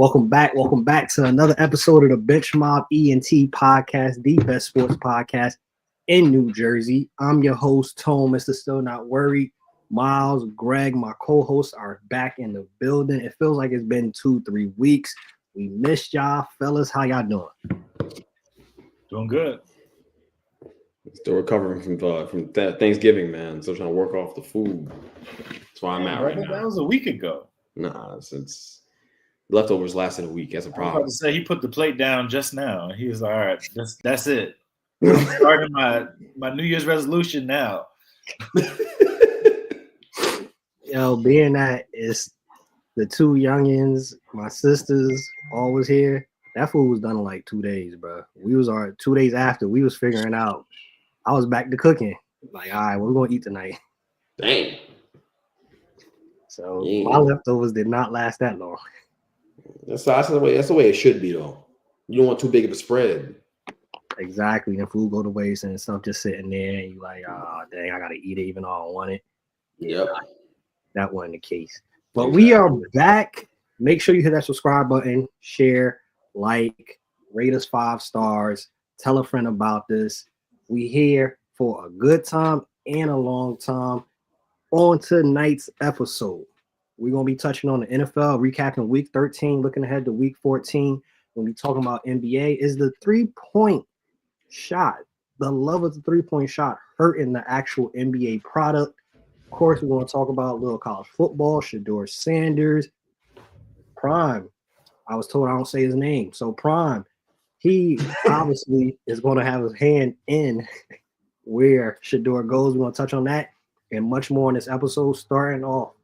Welcome back to another episode of the Bench Mob Ent podcast, the best sports podcast in New Jersey. I'm your host, Tone, Mr. Still Not Worried. Miles, Greg, my co-hosts are back in the building. It feels like it's been 2-3 weeks. We missed y'all, fellas. How y'all doing? Doing good. Still recovering from Thanksgiving, man. Still trying to work off the food. That's where I'm at right now. That was a week ago. Nah, since leftovers lasted a week. That's a problem. I was about to say, he put the plate down just now. He was all right. That's it. I'm starting my New Year's resolution now. Yo, being that it's the two youngins, my sisters, all was here. That food was done in like 2 days, bro. We was 2 days after. We was figuring out. I was back to cooking. Like, all right, what we gonna eat tonight? Dang. So my leftovers did not last that long. That's the way it should be, though. You don't want too big of a spread. Exactly. And food go to waste and stuff just sitting there. And you like, dang, I gotta eat it even though I don't want it. Yep. That wasn't the case. But we are back. Make sure you hit that subscribe button, share, like, rate us 5 stars, tell a friend about this. We here for a good time and a long time. On tonight's episode, we're going to be touching on the NFL, recapping week 13, looking ahead to week 14. We'll be talking about NBA. Is the three-point shot, the love of the three-point shot, hurting the actual NBA product? Of course, we're going to talk about a little college football, Sheduer Sanders, Prime. I was told I don't say his name. So Prime, he obviously is going to have his hand in where Sheduer goes. We're going to touch on that and much more in this episode. Starting off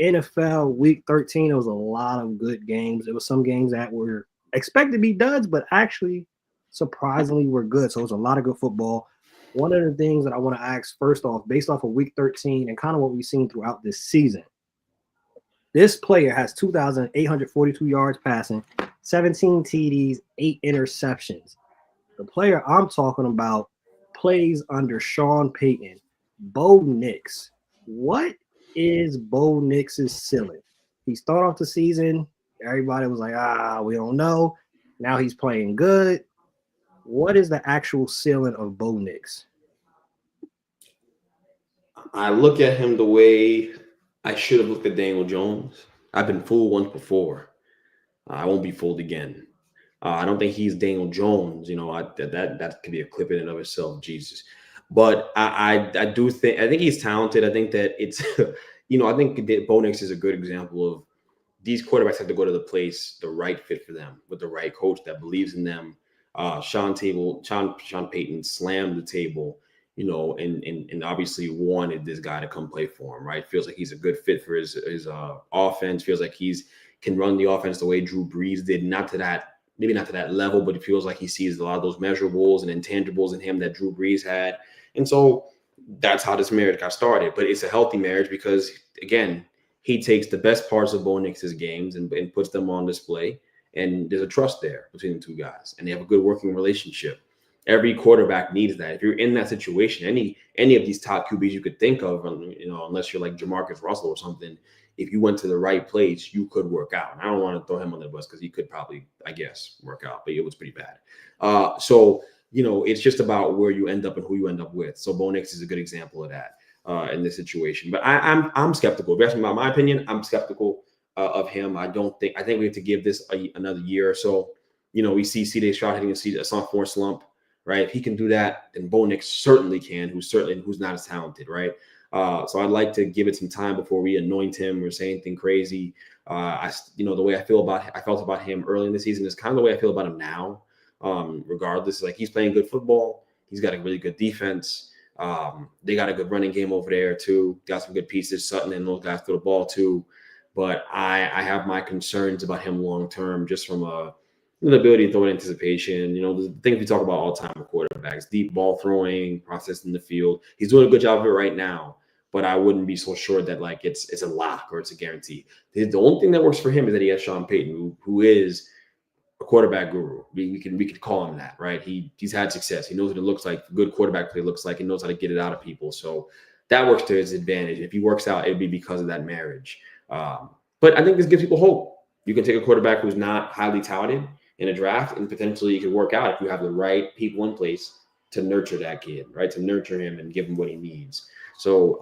NFL week 13, it was a lot of good games. There was some games that were expected to be duds, but actually surprisingly were good. So it was a lot of good football. One of the things that I want to ask first off, based off of week 13 and kind of what we've seen throughout this season, this player has 2,842 yards passing, 17 TDs, 8 interceptions. The player I'm talking about plays under Sean Payton. Bo Nix. What is Bo Nix's ceiling? He started off the season. Everybody was like, we don't know. Now he's playing good. What is the actual ceiling of Bo Nix? I look at him the way I should have looked at Daniel Jones. I've been fooled once before. I won't be fooled again. I don't think he's Daniel Jones. You know, that could be a clip in and of itself, Jesus. But I think he's talented. I think that it's, I think that Bo Nix is a good example of these quarterbacks have to go to the place, the right fit for them, with the right coach that believes in them. Sean Payton slammed the table, and obviously wanted this guy to come play for him, right? Feels like he's a good fit for his offense. Feels like can run the offense the way Drew Brees did. Maybe not to that level, but it feels like he sees a lot of those measurables and intangibles in him that Drew Brees had. And so that's how this marriage got started. But it's a healthy marriage because, again, he takes the best parts of Bo Nix's games and puts them on display. And there's a trust there between the two guys. And they have a good working relationship. Every quarterback needs that. If you're in that situation, any of these top QBs you could think of, unless you're like Jamarcus Russell or something, if you went to the right place, you could work out. And I don't want to throw him on the bus because he could probably, I guess, work out, but it was pretty bad. So it's just about where you end up and who you end up with. So Bo Nix is a good example of that in this situation. But I'm skeptical. If you're asking about my opinion, I'm skeptical of him. I think we have to give this another year or so. We see C.J. Stroud hitting a sophomore slump, right? If he can do that, then Bo Nix certainly can, who's not as talented, right? So I'd like to give it some time before we anoint him or say anything crazy. The way I felt about him early in the season is kind of the way I feel about him now. Regardless, like he's playing good football. He's got a really good defense. They got a good running game over there too. Got some good pieces. Sutton and those guys throw the ball too. But I have my concerns about him long term, just from the ability to throw in anticipation. The things we talk about all the time with quarterbacks: deep ball throwing, process in the field. He's doing a good job of it right now. But I wouldn't be so sure that like it's a lock or it's a guarantee. The only thing that works for him is that he has Sean Payton, who is a quarterback guru. We could call him that, right? He's had success. He knows what it looks like. Good quarterback play looks like. He knows how to get it out of people. So that works to his advantage. If he works out, it'd be because of that marriage. But I think this gives people hope. You can take a quarterback who's not highly touted in a draft, and potentially it could work out if you have the right people in place to nurture that kid, right? To nurture him and give him what he needs. So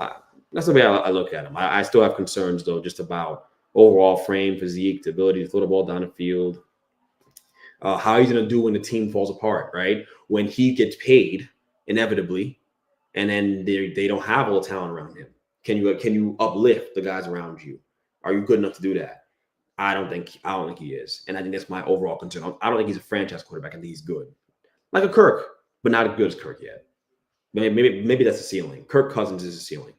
that's the way I look at him. I still have concerns, though, just about overall frame, physique, the ability to throw the ball down the field, how he's going to do when the team falls apart, right? When he gets paid, inevitably, and then they don't have all the talent around him. Can you uplift the guys around you? Are you good enough to do that? I don't think he is, and I think that's my overall concern. I don't think he's a franchise quarterback. I think he's good, like a Kirk, but not as good as Kirk yet. Maybe that's the ceiling. Kirk Cousins is the ceiling.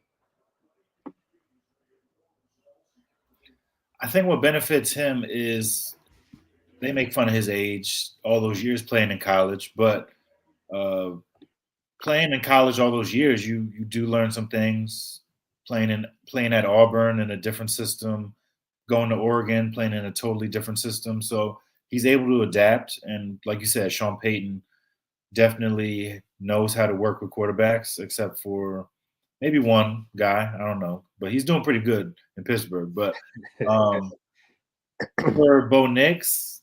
I think what benefits him is they make fun of his age, all those years playing in college, but playing in college all those years, you do learn some things. Playing at Auburn in a different system, going to Oregon, playing in a totally different system. So he's able to adapt. And like you said, Sean Payton definitely knows how to work with quarterbacks, except for maybe one guy. I don't know. But he's doing pretty good in Pittsburgh. But for Bo Nix,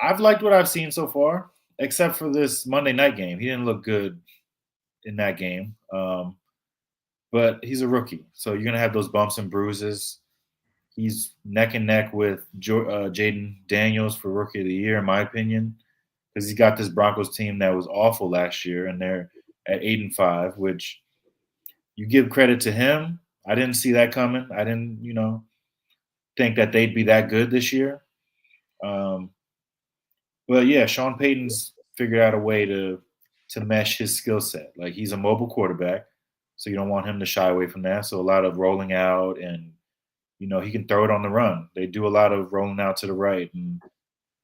I've liked what I've seen so far, except for this Monday night game. He didn't look good in that game. But he's a rookie. So you're going to have those bumps and bruises. He's neck and neck with Jaden Daniels for Rookie of the Year, in my opinion, because he's got this Broncos team that was awful last year, and they're at 8-5, which you give credit to him. I didn't see that coming. I didn't, think that they'd be that good this year. But yeah, Sean Payton's figured out a way to mesh his skill set. Like, he's a mobile quarterback, so you don't want him to shy away from that. So a lot of rolling out, and he can throw it on the run. They do a lot of rolling out to the right and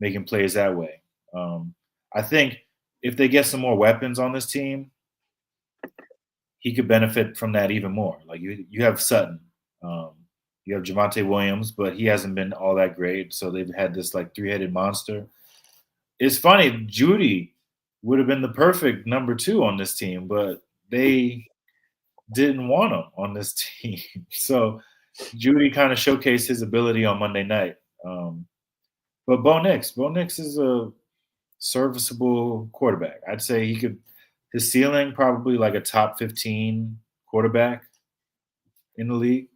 making plays that way. I think if they get some more weapons on this team, he could benefit from that even more. Like, you have Sutton, you have Javonte Williams, but he hasn't been all that great. So they've had this like three-headed monster. It's funny, Judy would have been the perfect number 2 on this team, but they didn't want him on this team. So Judy kind of showcased his ability on Monday night. But Bo Nix is a serviceable quarterback. I'd say his ceiling probably like a top 15 quarterback in the league.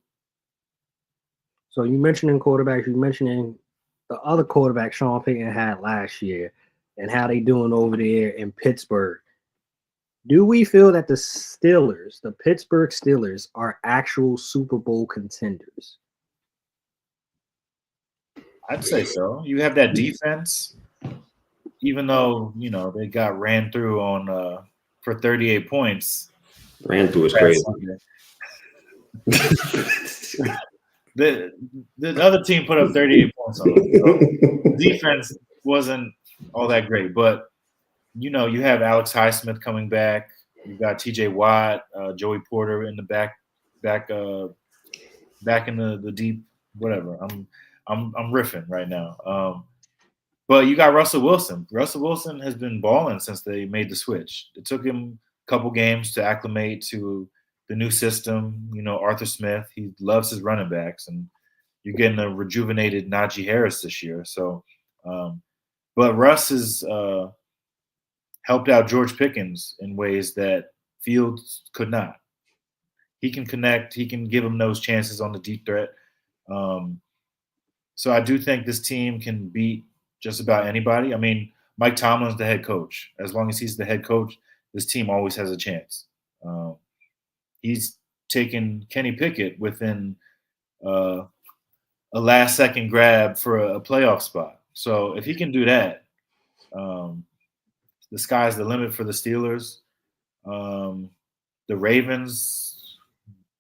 So you mentioning quarterbacks, you mentioning the other quarterback Sean Payton had last year and how they doing over there in Pittsburgh. Do we feel that the Pittsburgh Steelers, are actual Super Bowl contenders? I'd say so. You have that defense, even though, they got ran through for 38 points. Ran through is crazy. The other team put up 38 points on them. So the defense wasn't all that great, but you have Alex Highsmith coming back. You got T.J. Watt, Joey Porter in the back in the deep. Whatever. I'm riffing right now. But you got Russell Wilson. Russell Wilson has been balling since they made the switch. It took him a couple games to acclimate to the new system. Arthur Smith, he loves his running backs, and you're getting a rejuvenated Najee Harris this year. So, but Russ has helped out George Pickens in ways that Fields could not. He can connect. He can give him those chances on the deep threat. So I do think this team can beat just about anybody. I mean, Mike Tomlin's the head coach. As long as he's the head coach, this team always has a chance. He's taken Kenny Pickett within a last-second grab for a playoff spot. So if he can do that, the sky's the limit for the Steelers. The Ravens,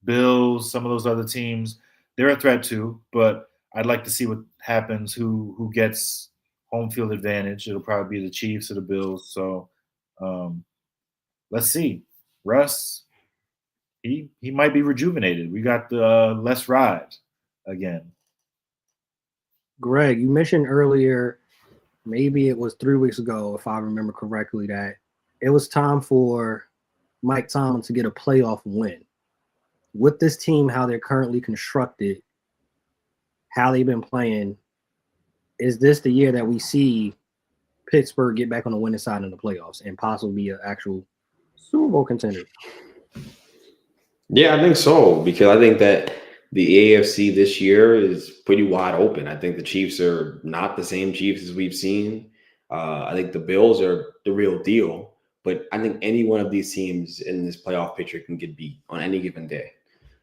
Bills, some of those other teams, they're a threat too. But I'd like to see what happens, who gets home field advantage. It'll probably be the Chiefs or the Bills. So let's see. Russ, he might be rejuvenated. We got the Les Ride again. Greg, you mentioned earlier, maybe it was 3 weeks ago, if I remember correctly, that it was time for Mike Tomlin to get a playoff win. With this team, how they're currently constructed, how they've been playing, is this the year that we see Pittsburgh get back on the winning side in the playoffs and possibly be an actual Super Bowl contender? Yeah, I think so, because I think that the AFC this year is pretty wide open. I think the Chiefs are not the same Chiefs as we've seen. I think the Bills are the real deal, but I think any one of these teams in this playoff picture can get beat on any given day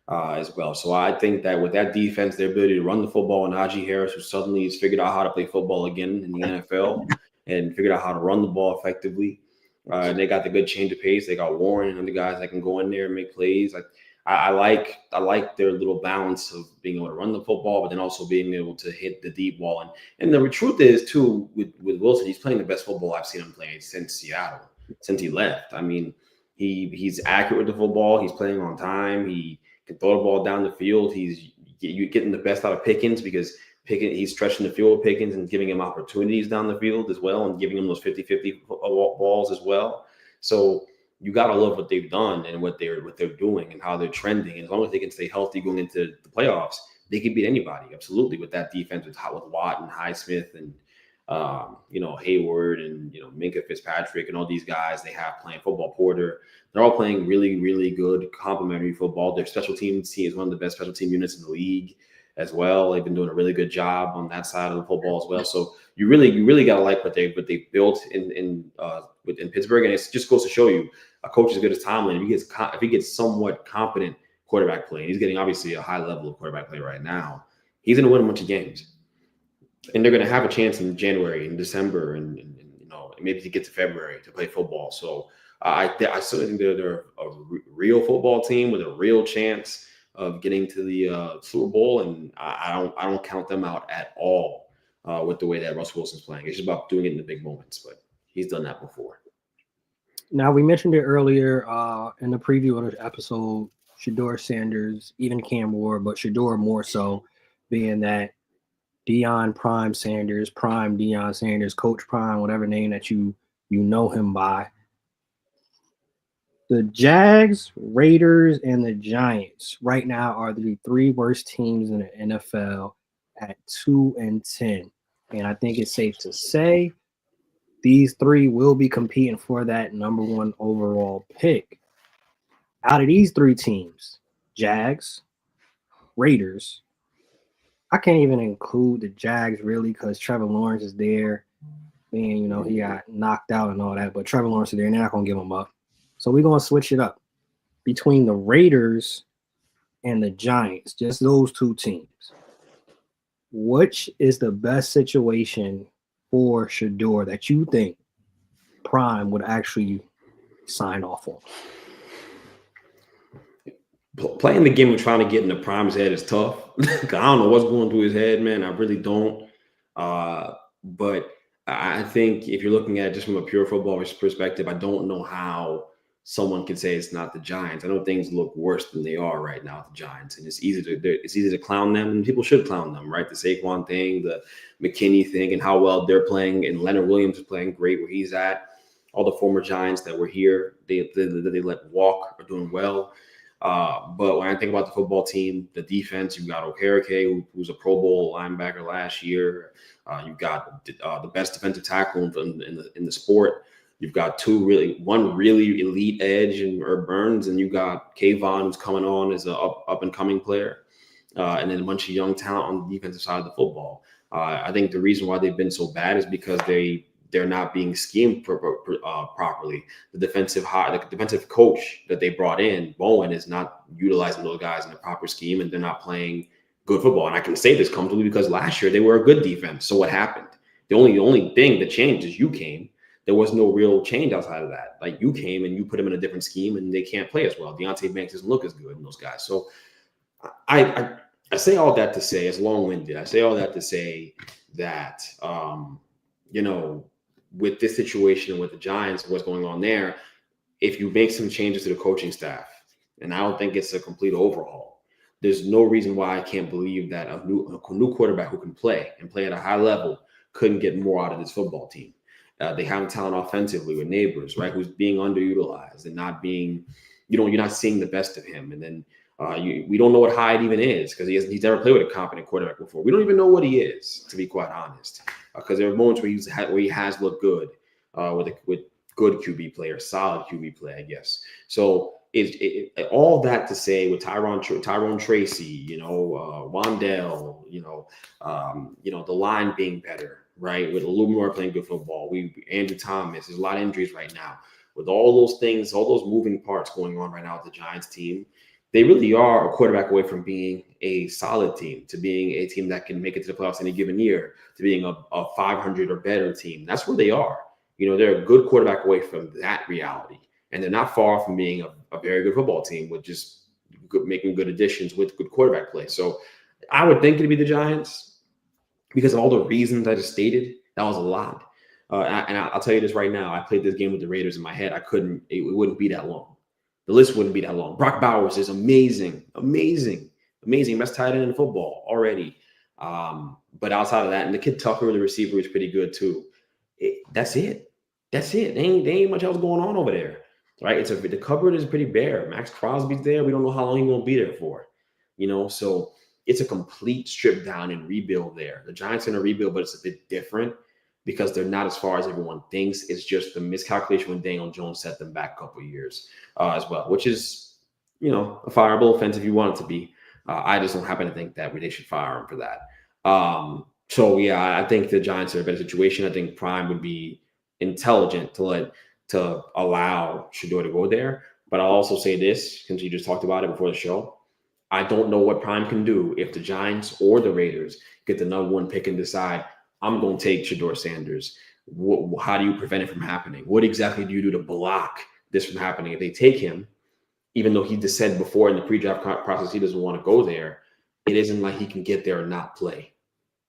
as well. So I think that with that defense, their ability to run the football, and Najee Harris, who suddenly has figured out how to play football again in the NFL and figured out how to run the ball effectively. And they got the good change of pace. They got Warren and other guys that can go in there and make plays. I like their little balance of being able to run the football, but then also being able to hit the deep ball. And the truth is, too, with Wilson, he's playing the best football I've seen him play since Seattle, since he left. I mean, he's accurate with the football. He's playing on time. He can throw the ball down the field. You're getting the best out of Pickens because he's stretching the field with Pickens and giving him opportunities down the field as well, and giving him those 50-50 balls as well. So you got to love what they've done and what they're doing and how they're trending. And as long as they can stay healthy going into the playoffs, they can beat anybody. Absolutely, with that defense with Watt and Highsmith and Hayward and Minkah Fitzpatrick and all these guys they have playing football. Porter, they're all playing really, really good complementary football. Their special teams team is one of the best special team units in the league as well. They've been doing a really good job on that side of the football as well. So you really got to like what they built in Pittsburgh, and it just goes to show you a coach as good as Tomlin, if he gets somewhat competent quarterback play, and he's getting obviously a high level of quarterback play right now, he's going to win a bunch of games, and they're going to have a chance in January and December and maybe to get to February to play football. So I certainly think they're a real football team with a real chance of getting to the Super Bowl, and I don't count them out at all with the way that Russell Wilson's playing. It's just about doing it in the big moments, but he's done that before. Now, we mentioned it earlier in the preview of the episode, Sheduer Sanders, even Cam Ward, but Sheduer more so, being that Deion Prime Sanders, Prime Deion Sanders, Coach Prime, whatever name that you know him by. The Jags, Raiders, and the Giants right now are the three worst teams in the NFL at 2-10. And I think it's safe to say these three will be competing for that number one overall pick. Out of these three teams, Jags, Raiders, I can't even include the Jags really because Trevor Lawrence is there. And, he got knocked out and all that, but Trevor Lawrence is there, and they're not going to give him up. So we're going to switch it up between the Raiders and the Giants, just those two teams. Which is the best situation for Sheduer that you think Prime would actually sign off on? Playing the game of trying to get into Prime's head is tough. I don't know what's going through his head, man. I really don't. But I think if you're looking at it just from a pure football perspective, I don't know how someone can say it's not the Giants. I know things look worse than they are right now with the Giants, and it's easy to clown them, and people should clown them, right? The Saquon thing, the McKinney thing, and how well they're playing, and Leonard Williams is playing great where he's at. All the former Giants that were here, they let walk are doing well. But when I think about the football team, the defense, you've got Okereke, who's a Pro Bowl linebacker last year. You've got the best defensive tackle in the sport. You've got one really elite edge in Herb Burns, and you got Kayvon, who's coming on as an up and coming player, and then a bunch of young talent on the defensive side of the football. I think the reason why they've been so bad is because they're not being schemed properly. The defensive coach that they brought in, Bowen, is not utilizing those guys in the proper scheme, and they're not playing good football. And I can say this comfortably because last year they were a good defense. So what happened? The only thing that changed is you came. There was no real change outside of that. Like, you came and you put them in a different scheme, and they can't play as well. Deontay Banks doesn't look as good in those guys. So I say all that to say, it's long-winded. I say all that to say that, with this situation with the Giants and what's going on there, if you make some changes to the coaching staff, and I don't think it's a complete overhaul, there's no reason why I can't believe that a new quarterback who can play and play at a high level couldn't get more out of this football team. They have talent offensively with Neighbors, right, who's being underutilized and not being, you're not seeing the best of him. And then We don't know what Hyde even is because he's never played with a competent quarterback before. We don't even know what he is, to be quite honest, because there are moments where he has looked good with good QB play or solid QB play, I guess. So all that to say with Tyrone Tracy, Wandell, the line being better, right? With Illumar playing good football, Andrew Thomas, there's a lot of injuries right now. With all those things, all those moving parts going on right now with the Giants team, they really are a quarterback away from being a solid team, to being a team that can make it to the playoffs any given year, to being a 500 or better team. That's where they are. They're a good quarterback away from that reality. And they're not far from being a very good football team with just making good additions with good quarterback play. So I would think it'd be the Giants because of all the reasons I just stated. That was a lot. And I'll tell you this right now. I played this game with the Raiders in my head. It wouldn't be that long. The list wouldn't be that long. Brock Bowers is amazing. Best tight end in football already. But outside of that, and the kid Tucker, the receiver, is pretty good too. That's it. There ain't much else going on over there, right? The cupboard is pretty bare. Max Crosby's there. We don't know how long he's gonna be there for, So it's a complete strip down and rebuild there. The Giants are gonna rebuild, but it's a bit different because they're not as far as everyone thinks. It's just the miscalculation when Daniel Jones set them back a couple of years as well, which is, a fireable offense if you want it to be. I just don't happen to think that they should fire him for that. So yeah, I think the Giants are in a better situation. I think Prime would be intelligent to allow Sheduer to go there. But I'll also say this, since you just talked about it before the show, I don't know what Prime can do if the Giants or the Raiders get the number one pick and decide, I'm going to take Sheduer Sanders. How do you prevent it from happening? What exactly do you do to block this from happening? If they take him, even though he just said before in the pre-draft process he doesn't want to go there, it isn't like he can get there and not play.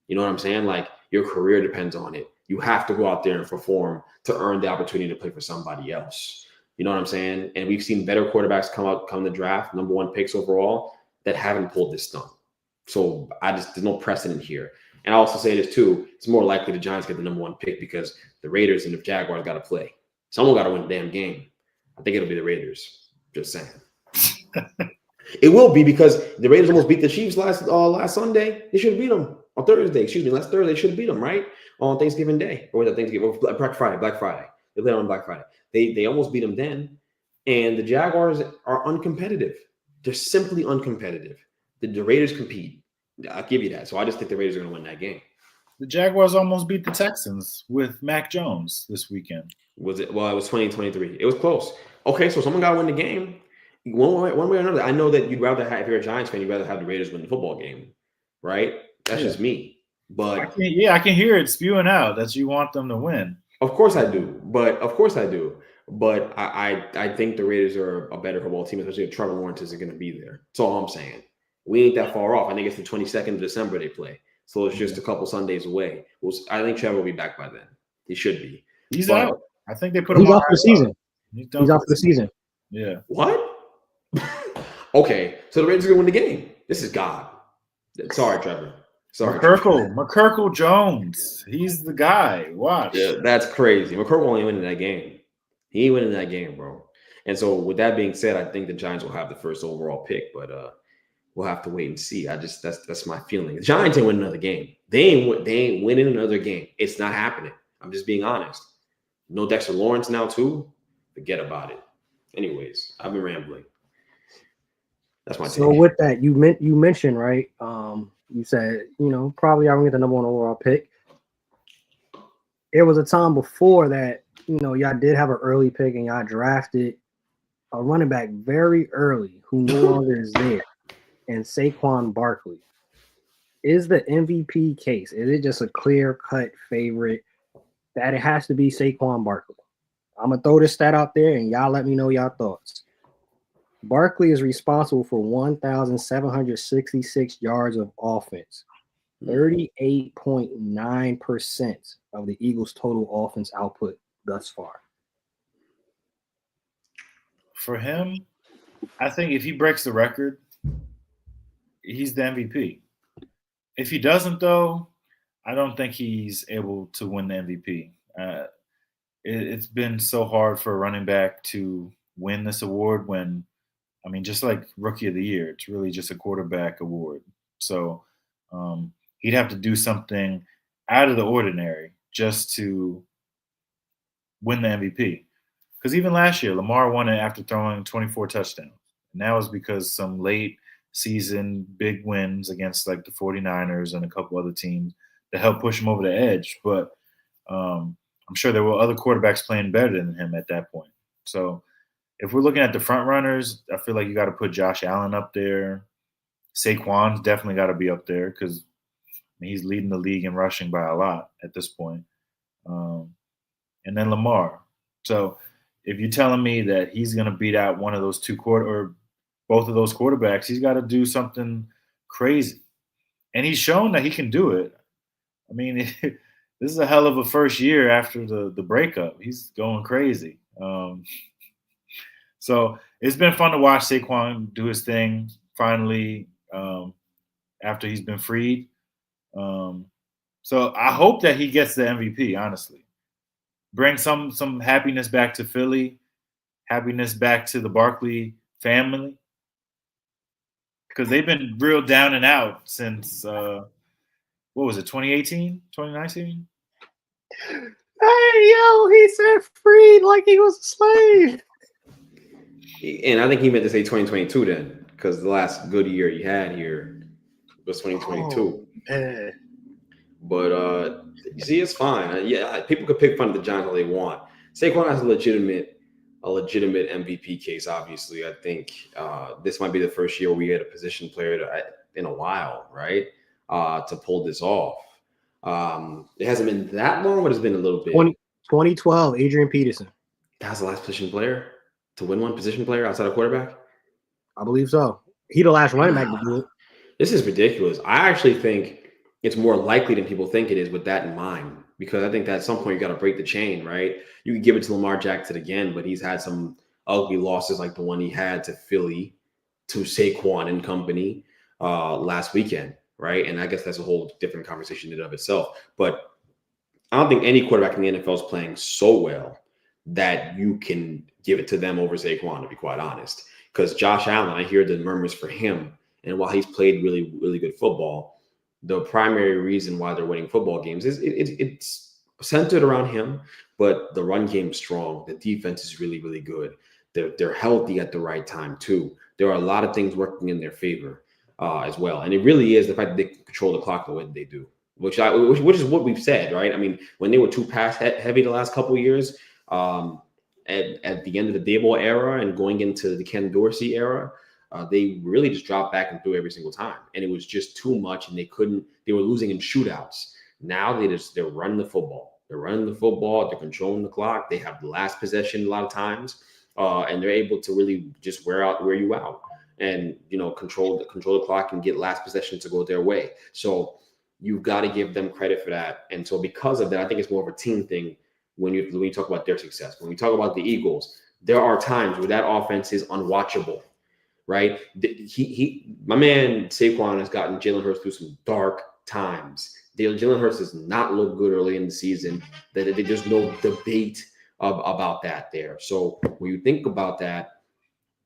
You know what I'm saying? Like, your career depends on it. You have to go out there and perform to earn the opportunity to play for somebody else. You know what I'm saying? And we've seen better quarterbacks come the draft, number one picks overall, that haven't pulled this stunt. So there's no precedent here. And I also say this too, it's more likely the Giants get the number one pick because the Raiders and the Jaguars got to play. Someone got to win the damn game. I think it'll be the Raiders. Just saying. It will be because the Raiders almost beat the Chiefs last Sunday. They should have beat them on Thursday. Last Thursday, they should have beat them, right? On Thanksgiving Day. Or was that Thanksgiving? Black Friday. They played on Black Friday. They almost beat them then. And the Jaguars are uncompetitive. They're simply uncompetitive. The Raiders compete. I'll give you that. So I just think the Raiders are going to win that game. The Jaguars almost beat the Texans with Mac Jones this weekend. Was it? Well, it was 20-23. It was close. Okay, so someone got to win the game. One way or another. I know that you'd rather have, if you're a Giants fan, you'd rather have the Raiders win the football game, right? That's just me. But I can hear it spewing out that you want them to win. Of course I do. But I think the Raiders are a better football team, especially if Trevor Lawrence isn't going to be there. That's all I'm saying. We ain't that far off. I think it's the 22nd of December they play. So it's just a couple Sundays away. I think Trevor will be back by then. He should be. He's out. I think they put him out for the season. He's out for the season. Yeah. What? Okay. So the Raiders are going to win the game. This is God. Sorry, Trevor. Sorry. McCurkle Jones. He's the guy. Watch. Yeah, that's crazy. McCurkle ain't winning that game. He ain't winning that game, bro. And so with that being said, I think the Giants will have the first overall pick, but we'll have to wait and see. That's my feeling. The Giants ain't winning another game. They ain't winning another game. It's not happening. I'm just being honest. No Dexter Lawrence now too. Forget about it. Anyways, I've been rambling. That's my take. So with that, you mentioned, right? You said, probably I'm gonna get the number one overall pick. It was a time before that, y'all did have an early pick and y'all drafted a running back very early who no longer is there, and Saquon Barkley. Is the MVP case? Is it just a clear-cut favorite that it has to be Saquon Barkley? I'm gonna throw this stat out there and y'all let me know y'all thoughts. Barkley is responsible for 1,766 yards of offense, 38.9% of the Eagles' total offense output thus far. For him, I think if he breaks the record, he's the MVP. If he doesn't, though, I don't think he's able to win the MVP. It's been so hard for a running back to win this award when I mean, just like Rookie of the Year, it's really just a quarterback award. So he'd have to do something out of the ordinary just to win the MVP. Because even last year, Lamar won it after throwing 24 touchdowns. And that was because some late season big wins against like the 49ers and a couple other teams that helped push him over the edge. But I'm sure there were other quarterbacks playing better than him at that point. So if we're looking at the front runners, I feel like you got to put Josh Allen up there. Saquon's definitely got to be up there because he's leading the league in rushing by a lot at this point. And then Lamar. So if you're telling me that he's going to beat out one of those or both of those quarterbacks, he's got to do something crazy. And he's shown that he can do it. I mean, this is a hell of a first year after the breakup. He's going crazy. So it's been fun to watch Saquon do his thing finally after he's been freed. So I hope that he gets the MVP, honestly. Bring some happiness back to Philly, happiness back to the Barkley family. Because they've been real down and out since, 2018, 2019? Hey, yo, he said freed like he was a slave. And I think he meant to say 2022 then, because the last good year he had here was 2022. Oh, but you see, it's fine. Yeah, people could pick fun of the Giants all they want. Saquon has a legitimate MVP case. Obviously, I think this might be the first year we had a position player in a while, right? To pull this off. It hasn't been that long, but it's been a little bit. 2012, Adrian Peterson. That was the last position player to win one position player outside of quarterback? I believe so. He the last running back to do it. This is ridiculous. I actually think it's more likely than people think it is with that in mind, because I think that at some point you got to break the chain, right? You can give it to Lamar Jackson again, but he's had some ugly losses like the one he had to Philly, to Saquon and company last weekend, right? And I guess that's a whole different conversation in and of itself. But I don't think any quarterback in the NFL is playing so well that you can give it to them over Saquon, to be quite honest. Because Josh Allen, I hear the murmurs for him. And while he's played really, really good football, the primary reason why they're winning football games is it's centered around him, but the run game's strong. The defense is really, really good. They're healthy at the right time, too. There are a lot of things working in their favor as well. And it really is the fact that they can control the clock the way that they do, which is what we've said, right? I mean, when they were too pass heavy the last couple of years, at the end of the Daboll era and going into the Ken Dorsey era, they really just dropped back and threw every single time. And it was just too much, and they were losing in shootouts. Now they're running the football. They're running the football. They're controlling the clock. They have the last possession a lot of times, and they're able to really just wear you out and, control the clock and get last possession to go their way. So you've got to give them credit for that. And so because of that, I think it's more of a team thing when you talk about their success. When we talk about the Eagles, there are times where that offense is unwatchable, right? My man Saquon has gotten Jalen Hurts through some dark times. Jalen Hurts does not look good early in the season. There's no debate about that there. So when you think about that,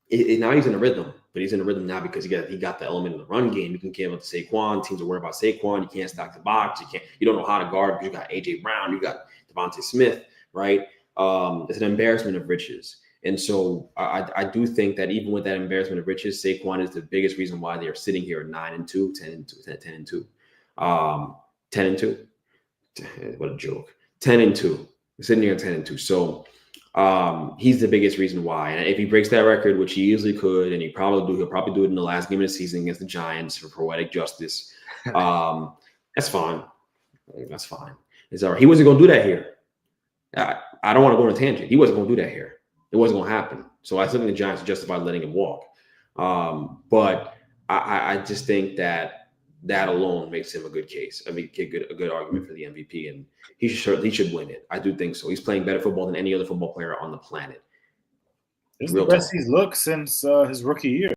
now he's in a rhythm. But he's in a rhythm now because he got the element of the run game. You can give up to Saquon. Teams are worried about Saquon. You can't stack the box. You don't know how to guard because you got AJ Brown. You got Devontae Smith, right? It's an embarrassment of riches. And so I do think that even with that embarrassment of riches, Saquon is the biggest reason why they are sitting here at 9-2, 10-2. 10-2. What a joke. 10-2. Sitting here at 10-2. So he's the biggest reason why. And if he breaks that record, which he easily could, and he'll probably do it in the last game of the season against the Giants for poetic justice. That's fine. That's fine. It's all right. He wasn't going to do that here. I don't want to go on a tangent. He wasn't going to do that here. It wasn't going to happen. So I still think the Giants justified letting him walk. But I just think that alone makes him a good case. I mean, a good argument for the MVP, and he should win it. I do think so. He's playing better football than any other football player on the planet. This is the best he's looked since his rookie year.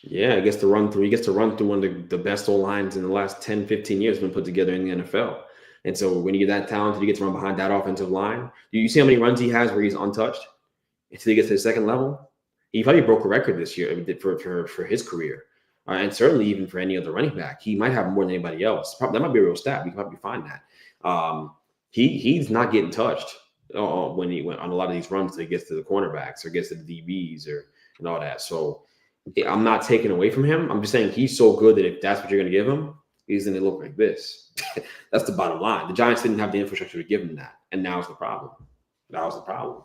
Yeah, he gets to run through one of the best O-lines in the last 10, 15 years been put together in the NFL. And so when you get that talented, you get to run behind that offensive line. Do you see how many runs he has where he's untouched until he gets to the second level? He probably broke a record this year for his career. And certainly even for any other running back. He might have more than anybody else. That might be a real stat. We can probably find that. He's not getting touched when he went on a lot of these runs till he gets to the cornerbacks or gets to the DBs and all that. So I'm not taking away from him. I'm just saying he's so good that if that's what you're going to give him, he's going to look like this. That's the bottom line. The Giants didn't have the infrastructure to give him that, and now it's the problem. That was the problem.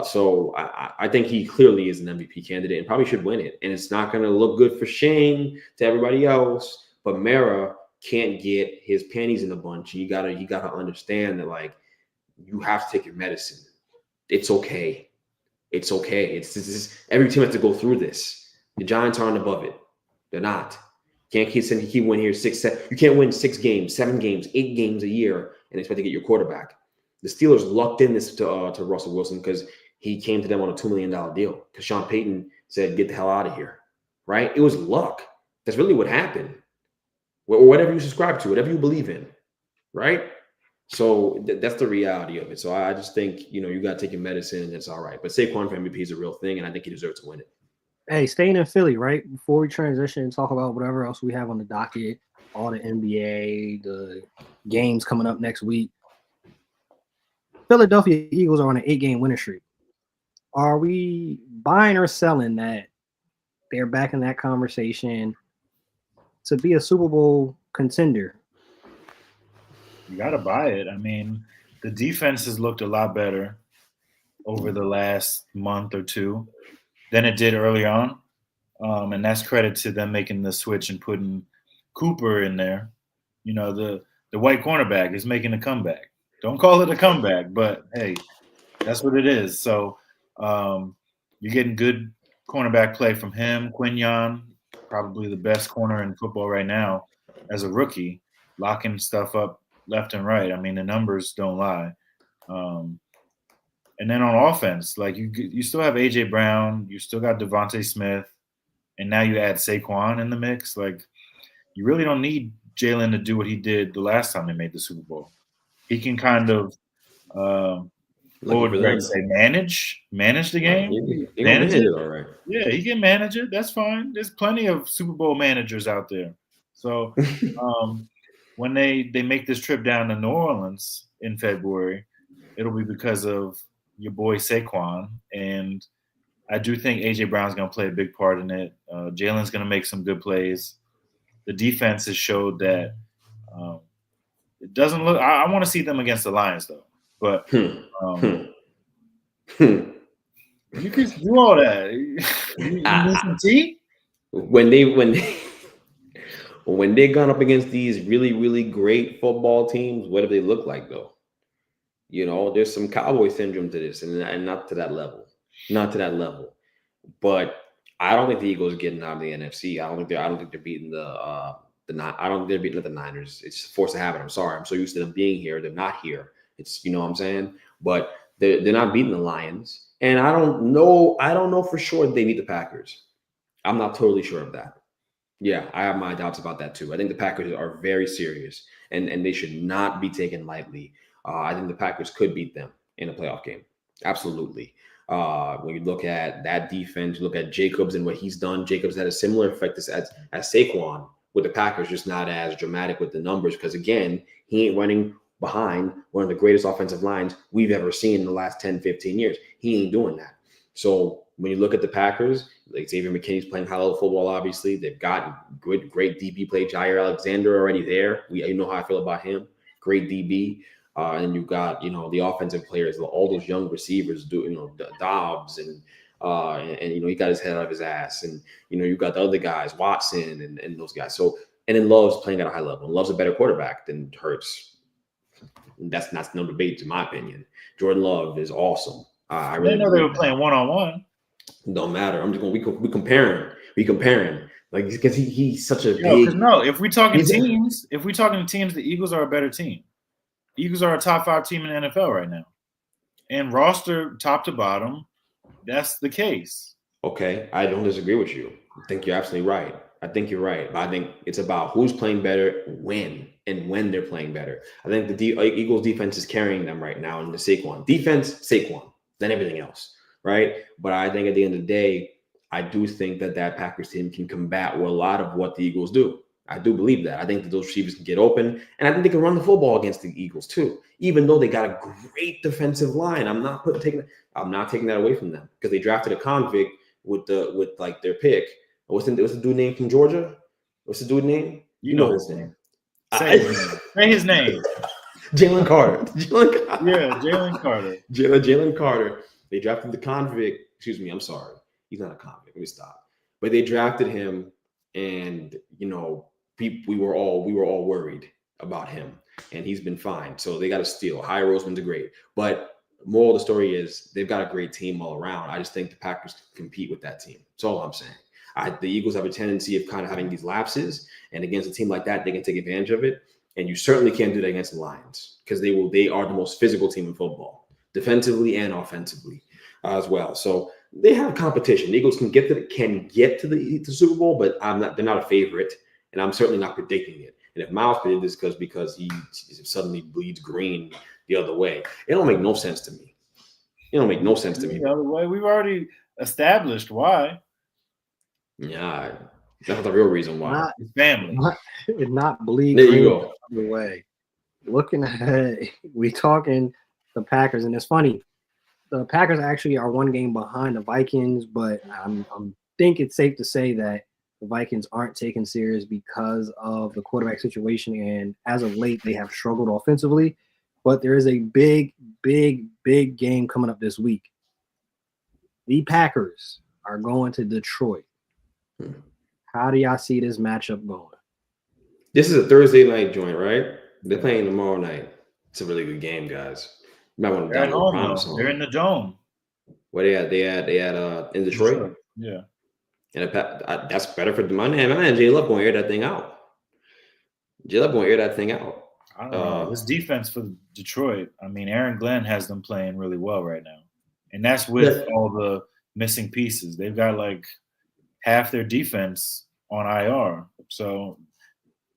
So I think he clearly is an MVP candidate and probably should win it. And it's not going to look good for Shane to everybody else, but Mara can't get his panties in a bunch. You gotta understand that, like, you have to take your medicine. It's okay. It's okay. It's every team has to go through this. The Giants aren't above it. They're not. You can't keep winning here 6, 7. You can't win 6 games, 7 games, 8 games a year and expect to get your quarterback. The Steelers lucked in this to Russell Wilson because he came to them on a $2 million deal because Sean Payton said, get the hell out of here, right? It was luck. That's really what happened. Or whatever you subscribe to, whatever you believe in, right? So that's the reality of it. So I just think, you got to take your medicine and it's all right. But Saquon for MVP is a real thing, and I think he deserves to win it. Hey, staying in Philly, right? Before we transition and talk about whatever else we have on the docket, all the NBA, the games coming up next week. Philadelphia Eagles are on an 8-game winning streak. Are we buying or selling that they're back in that conversation to be a Super Bowl contender? You got to buy it. I mean, the defense has looked a lot better over the last month or two than it did early on. And that's credit to them making the switch and putting Cooper in there. The white cornerback is making a comeback. Don't call it a comeback, but hey, that's what it is. So you're getting good cornerback play from him. Quinyon, probably the best corner in football right now as a rookie, locking stuff up left and right. I mean, the numbers don't lie. And then on offense, like you still have A.J. Brown, you still got Devontae Smith, and now you add Saquon in the mix. Like, you really don't need Jalen to do what he did the last time they made the Super Bowl. He can kind of what would Greg say? Manage the game. He manage it all right. Yeah, he can manage it. That's fine. There's plenty of Super Bowl managers out there. So when they make this trip down to New Orleans in February, it'll be because of your boy Saquon, and I do think A.J. Brown's going to play a big part in it. Jalen's going to make some good plays. The defense has showed that. It doesn't look. I want to see them against the Lions though, but you can do all that. You need some tea? When they gone up against these really, really great football teams, what do they look like though? There's some Cowboy syndrome to this, and not to that level, But I don't think the Eagles are getting out of the NFC. I don't think they're beating I don't think they're beating the Niners. It's just force of habit. I'm sorry. I'm so used to them being here. They're not here. It's what I'm saying? But they're not beating the Lions. And I don't know for sure they beat the Packers. I'm not totally sure of that. Yeah, I have my doubts about that too. I think the Packers are very serious and they should not be taken lightly. I think the Packers could beat them in a playoff game. Absolutely. When you look at that defense, look at Jacobs and what he's done. Jacobs had a similar effect as Saquon with the Packers, just not as dramatic with the numbers because, again, he ain't running behind one of the greatest offensive lines we've ever seen in the last 10, 15 years. He ain't doing that. So when you look at the Packers, like Xavier McKinney's playing high-level football, obviously. They've got great DB play. Jair Alexander already there. You know how I feel about him. Great DB. And you've got, the offensive players, all those young receivers, Dobbs and he got his head out of his ass. And, you've got the other guys, Watson and those guys. So, and then Love's playing at a high level. And Love's a better quarterback than Hurts. That's no debate, in my opinion. Jordan Love is awesome. I really know they were playing one-on-one. Don't matter. I'm just going to we comparing. Like, because he's such a big. No, if we're talking teams, the Eagles are a better team. Eagles are a top 5 team in the NFL right now. And roster top to bottom, that's the case. Okay, I don't disagree with you. I think you're absolutely right. But I think it's about who's playing better when they're playing better. I think the Eagles defense is carrying them right now in the Saquon. Defense, Saquon, then everything else, right? But I think at the end of the day, I do think that Packers team can combat with a lot of what the Eagles do. I do believe that. I think that those receivers can get open, and I think they can run the football against the Eagles too. Even though they got a great defensive line, I'm not taking that away from them because they drafted a convict with like their pick. What's the dude name from Georgia? What's the dude name? You know his name. Say his name. Jalen Carter. Yeah, Jalen Carter. Jalen Carter. They drafted the convict. Excuse me. I'm sorry. He's not a convict. Let me stop. But they drafted him, and we were all worried about him, and he's been fine. So they got a steal. High Roseman's great, but moral of the story is they've got a great team all around. I just think the Packers can compete with that team. That's all I'm saying. The Eagles have a tendency of kind of having these lapses, and against a team like that, they can take advantage of it. And you certainly can't do that against the Lions because they are the most physical team in football, defensively and offensively as well. So they have competition. The Eagles can get to the Super Bowl, but they're not a favorite, and I'm certainly not predicting it. And if Miles predicted this because he suddenly bleeds green the other way, it don't make no sense to me. It don't make no sense to me. The other way, we've already established why. Yeah, that's not the real reason why. His family. Not bleed there green you go. the other way. Looking ahead, we talking the Packers, and it's funny. The Packers actually are one game behind the Vikings, but I'm think it's safe to say that the Vikings aren't taken serious because of the quarterback situation, and as of late, they have struggled offensively. But there is a big game coming up this week. The Packers are going to Detroit. How do y'all see this matchup going? This is a Thursday night joint, right? They're playing tomorrow night. It's a really good game, guys. You might want to download home. They're in the dome. Where they at? They at in Detroit. Yeah. And that's better for my man. J Love going to air that thing out. I don't know. This defense for Detroit. I mean, Aaron Glenn has them playing really well right now, and that's with all the missing pieces. They've got like half their defense on IR. So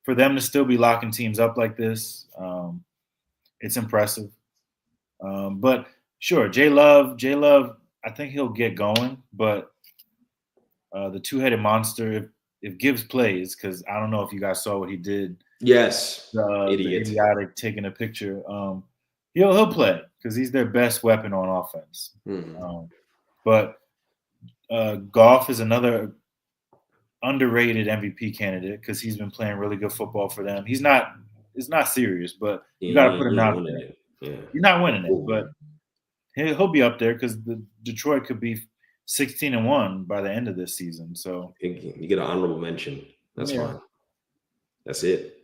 for them to still be locking teams up like this, it's impressive. But sure, J Love, I think he'll get going. But the two-headed monster, if Gibbs plays, because I don't know if you guys saw what he did. Yes, the idiotic taking a picture. He'll play because he's their best weapon on offense. Mm-hmm. But Goff is another underrated MVP candidate because he's been playing really good football for them. It's not serious, but you got to put him out there. Yeah. You're not winning it, but he'll be up there because the Detroit could be 16-1 by the end of this season. So you get an honorable mention. That's fine. That's it.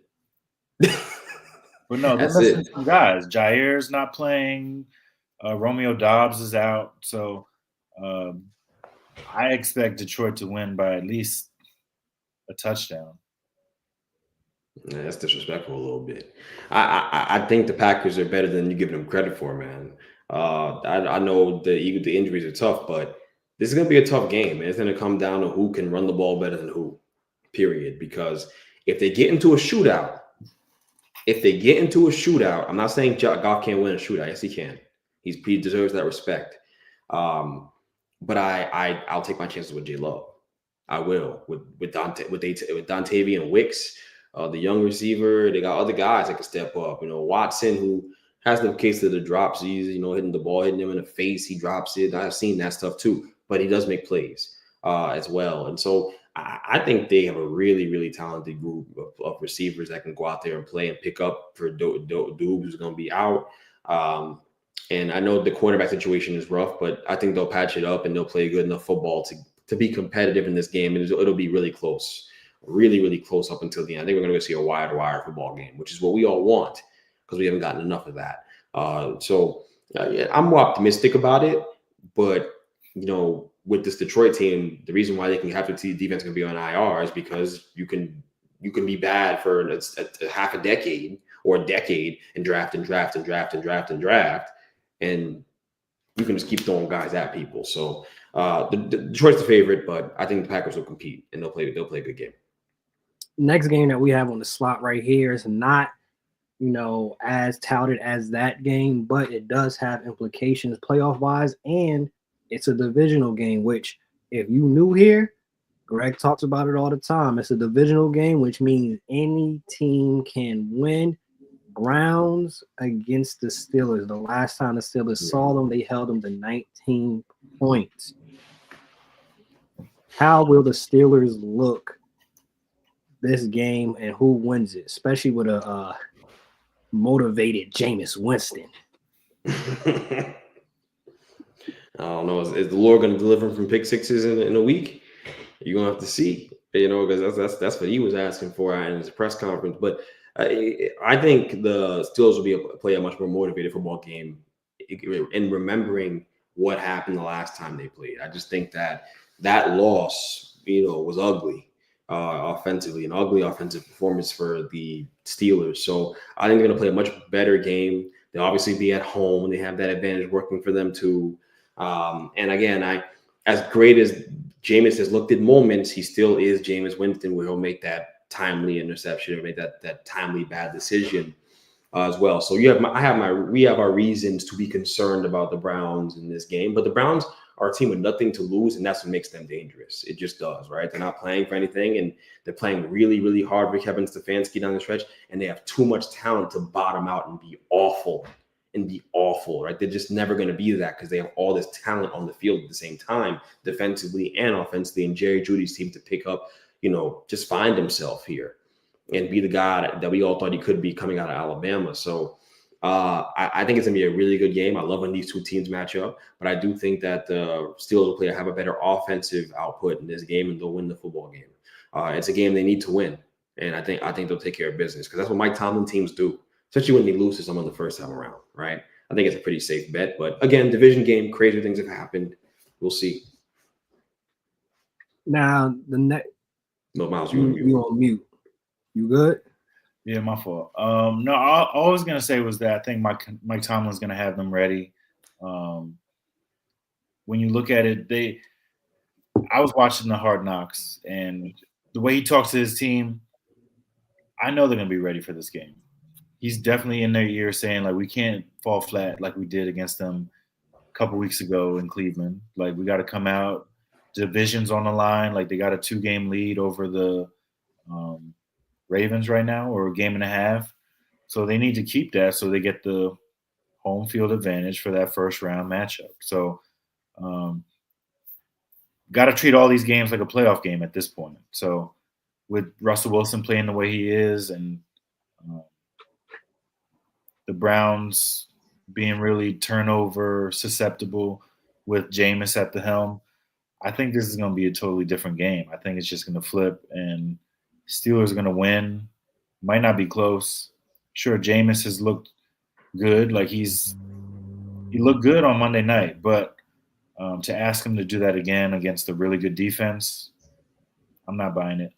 But no, they're missing some guys. Jair's not playing. Romeo Doubs is out. So I expect Detroit to win by at least a touchdown. Yeah, that's disrespectful a little bit. I think the Packers are better than you give them credit for, man. I know the injuries are tough, but this is going to be a tough game. It's going to come down to who can run the ball better than who, period. Because if they get into a shootout, I'm not saying Goff can't win a shootout. Yes, he can. He deserves that respect. But I'll take my chances with J Love. I will with Dontavian Wicks, the young receiver. They got other guys that can step up. Watson, who has the case of the drops. He's hitting the ball, hitting him in the face. He drops it. I've seen that stuff too. But he does make plays as well. And so I think they have a really, really talented group of receivers that can go out there and play and pick up for Doubs, who's going to be out. And I know the quarterback situation is rough, but I think they'll patch it up and they'll play good enough football to be competitive in this game. And it'll be really close, really, really close up until the end. I think we're going to see a wire football game, which is what we all want because we haven't gotten enough of that. I'm more optimistic about it. But, with this Detroit team, the reason why they can have the defense can be on IR is because you can be bad for a half a decade or a decade and draft, and you can just keep throwing guys at people. So Detroit's the favorite, but I think the Packers will compete and they'll play a good game. Next game that we have on the slot right here is not, as touted as that game, but it does have implications playoff wise, and it's a divisional game, which if you new here, Greg talks about it all the time. It's a divisional game, which means any team can win. Browns against the Steelers. The last time the Steelers saw them, they held them to 19 points. How will the Steelers look this game, and who wins it, especially with a motivated Jameis Winston? I don't know. Is the Lord going to deliver from pick sixes in a week? You're going to have to see, because that's what he was asking for in his press conference. But I think the Steelers will be able to play a much more motivated football game in remembering what happened the last time they played. I just think that loss, was ugly offensively, an ugly offensive performance for the Steelers. So I think they're going to play a much better game. They'll obviously be at home, and they have that advantage working for them too. And again, as great as Jameis has looked at moments, he still is Jameis Winston, where he'll make that timely interception or make that timely bad decision as well. So we have our reasons to be concerned about the Browns in this game, but the Browns are a team with nothing to lose, and that's what makes them dangerous. It just does, right? They're not playing for anything, and they're playing really, really hard for Kevin Stefanski down the stretch, and they have too much talent to bottom out and be awful, right? They're just never going to be that because they have all this talent on the field at the same time, defensively and offensively, and Jerry Jeudy seems to pick up, just find himself here and be the guy that we all thought he could be coming out of Alabama. So I think it's going to be a really good game. I love when these two teams match up, but I do think that the Steelers will have a better offensive output in this game, and they'll win the football game. It's a game they need to win, and I think they'll take care of business because that's what Mike Tomlin teams do, especially when they lose to someone the first time around, right? I think it's a pretty safe bet. But again, division game, crazy things have happened. We'll see. Now, No, Miles, you on mute. You good? Yeah, my fault. No, all I was going to say was that I think Mike Tomlin's going to have them ready. When you look at it, I was watching the Hard Knocks, and the way he talks to his team, I know they're going to be ready for this game. He's definitely in their ear saying, like, we can't fall flat like we did against them a couple weeks ago in Cleveland. Like, we got to come out. Division's on the line. Like, they got a 2-game lead over the Ravens right now, or a game and a half. So they need to keep that so they get the home field advantage for that first round matchup. So got to treat all these games like a playoff game at this point. So with Russell Wilson playing the way he is, and the Browns being really turnover susceptible with Jameis at the helm, I think this is going to be a totally different game. I think it's just going to flip, and Steelers are going to win. Might not be close. Sure, Jameis has looked good. Like he looked good on Monday night, but to ask him to do that again against a really good defense, I'm not buying it.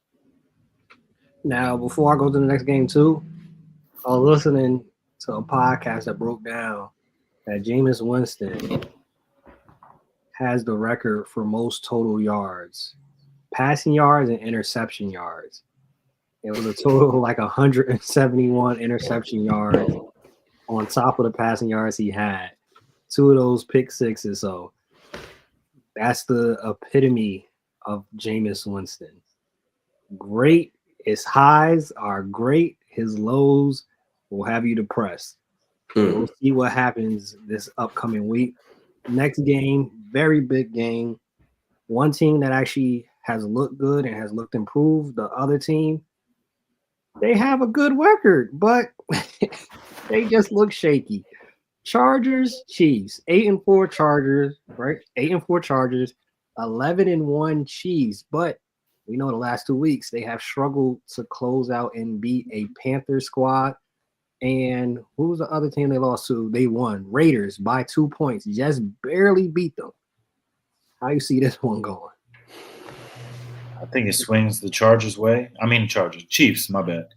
Now, before I go to the next game too, I was listening to a podcast that broke down that Jameis Winston has the record for most total yards, passing yards and interception yards. It was a total of like 171 interception yards on top of the passing yards he had. 2 of those pick sixes. So that's the epitome of Jameis Winston. Great. His highs are great. His lows will have you depressed. We'll see what happens this upcoming week. Next game, very big game. One team that actually has looked good and has looked improved. The other team, they have a good record, but they just look shaky. Chargers, Chiefs, 8-4 Chargers, right? 8-4 Chargers, 11-1 Chiefs. But we know the last 2 weeks they have struggled to close out and beat a Panther squad. And who was the other team they lost to? They won. Raiders by 2 points. Just barely beat them. How you see this one going? I think it swings the Chargers' way. I mean, Chiefs, my bad.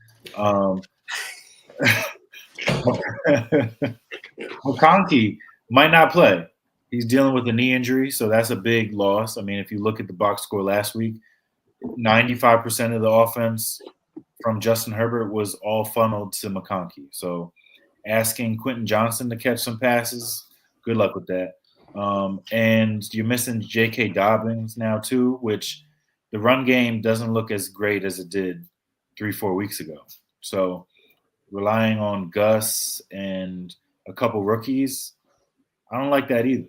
McConkey might not play. He's dealing with a knee injury, so that's a big loss. I mean, if you look at the box score last week, 95% of the offense from Justin Herbert was all funneled to McConkey. So asking Quentin Johnson to catch some passes, good luck with that. And you're missing J.K. Dobbins now too, which the run game doesn't look as great as it did 3-4 weeks ago. So relying on Gus and a couple rookies, I don't like that either.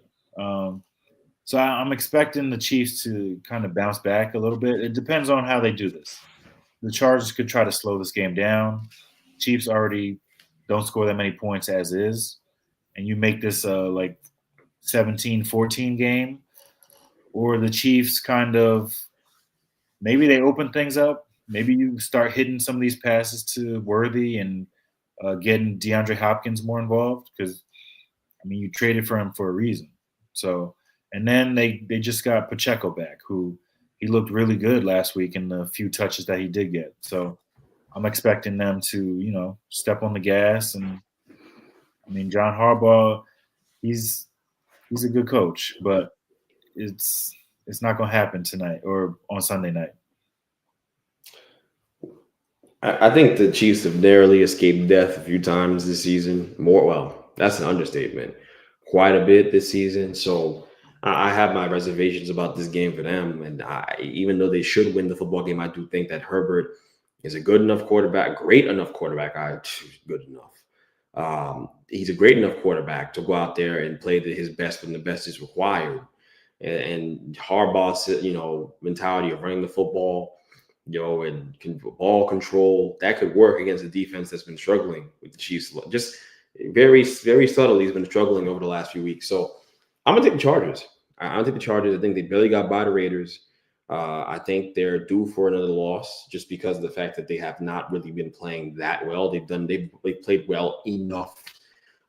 So I'm expecting the Chiefs to kind of bounce back a little bit. It depends on how they do this. The Chargers could try to slow this game down. Chiefs already don't score that many points as is, and you make this like 17-14 game, or the Chiefs kind of maybe they open things up. Maybe you start hitting some of these passes to Worthy and getting DeAndre Hopkins more involved because, I mean, you traded for him for a reason. So, and then they just got Pacheco back, who he looked really good last week in the few touches that he did get. So I'm expecting them to, step on the gas. And, I mean, John Harbaugh, he's a good coach, but it's not going to happen tonight or on Sunday night. I think the Chiefs have narrowly escaped death a few times this season. That's an understatement. Quite a bit this season. So I have my reservations about this game for them. And even though they should win the football game, I do think that Herbert is a good enough quarterback, great enough quarterback. Good enough. He's a great enough quarterback to go out there and play his best when the best is required. And Harbaugh's, mentality of running the football, and ball control, that could work against a defense that's been struggling with the Chiefs. Just very, very subtly, he's been struggling over the last few weeks. So I'm going to take the Chargers. I think they barely got by the Raiders. I think they're due for another loss just because of the fact that they have not really been playing that well. They've played well enough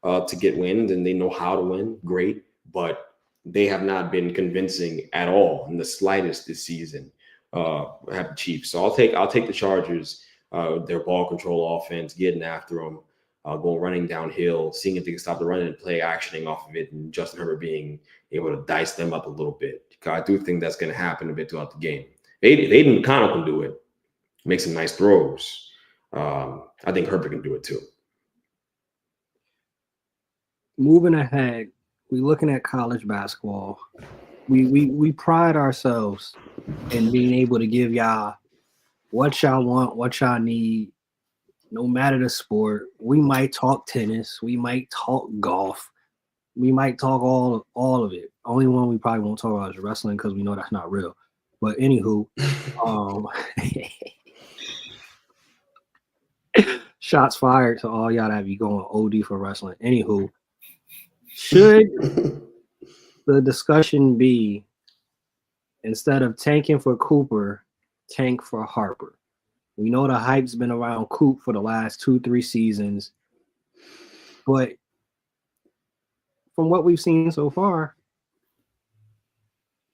to get wins, and they know how to win. Great. But they have not been convincing at all in the slightest this season. Have the Chiefs. So I'll take the Chargers, their ball control offense, getting after them, going running downhill, seeing if they can stop the run and play actioning off of it, and Justin Herbert being able to dice them up a little bit. I do think that's going to happen a bit throughout the game. Aiden McConnell can do it, make some nice throws. I think Herbert can do it too. Moving ahead, we're looking at college basketball. We pride ourselves in being able to give y'all what y'all want, what y'all need, no matter the sport. We might talk tennis, we might talk golf, we might talk all of it. Only one we probably won't talk about is wrestling because we know that's not real. But anywho, shots fired to all y'all that be going OD for wrestling. Anywho, should the discussion be, instead of tanking for Cooper, tank for Harper? We know the hype's been around Coop for the last 2-3 seasons, but from what we've seen so far,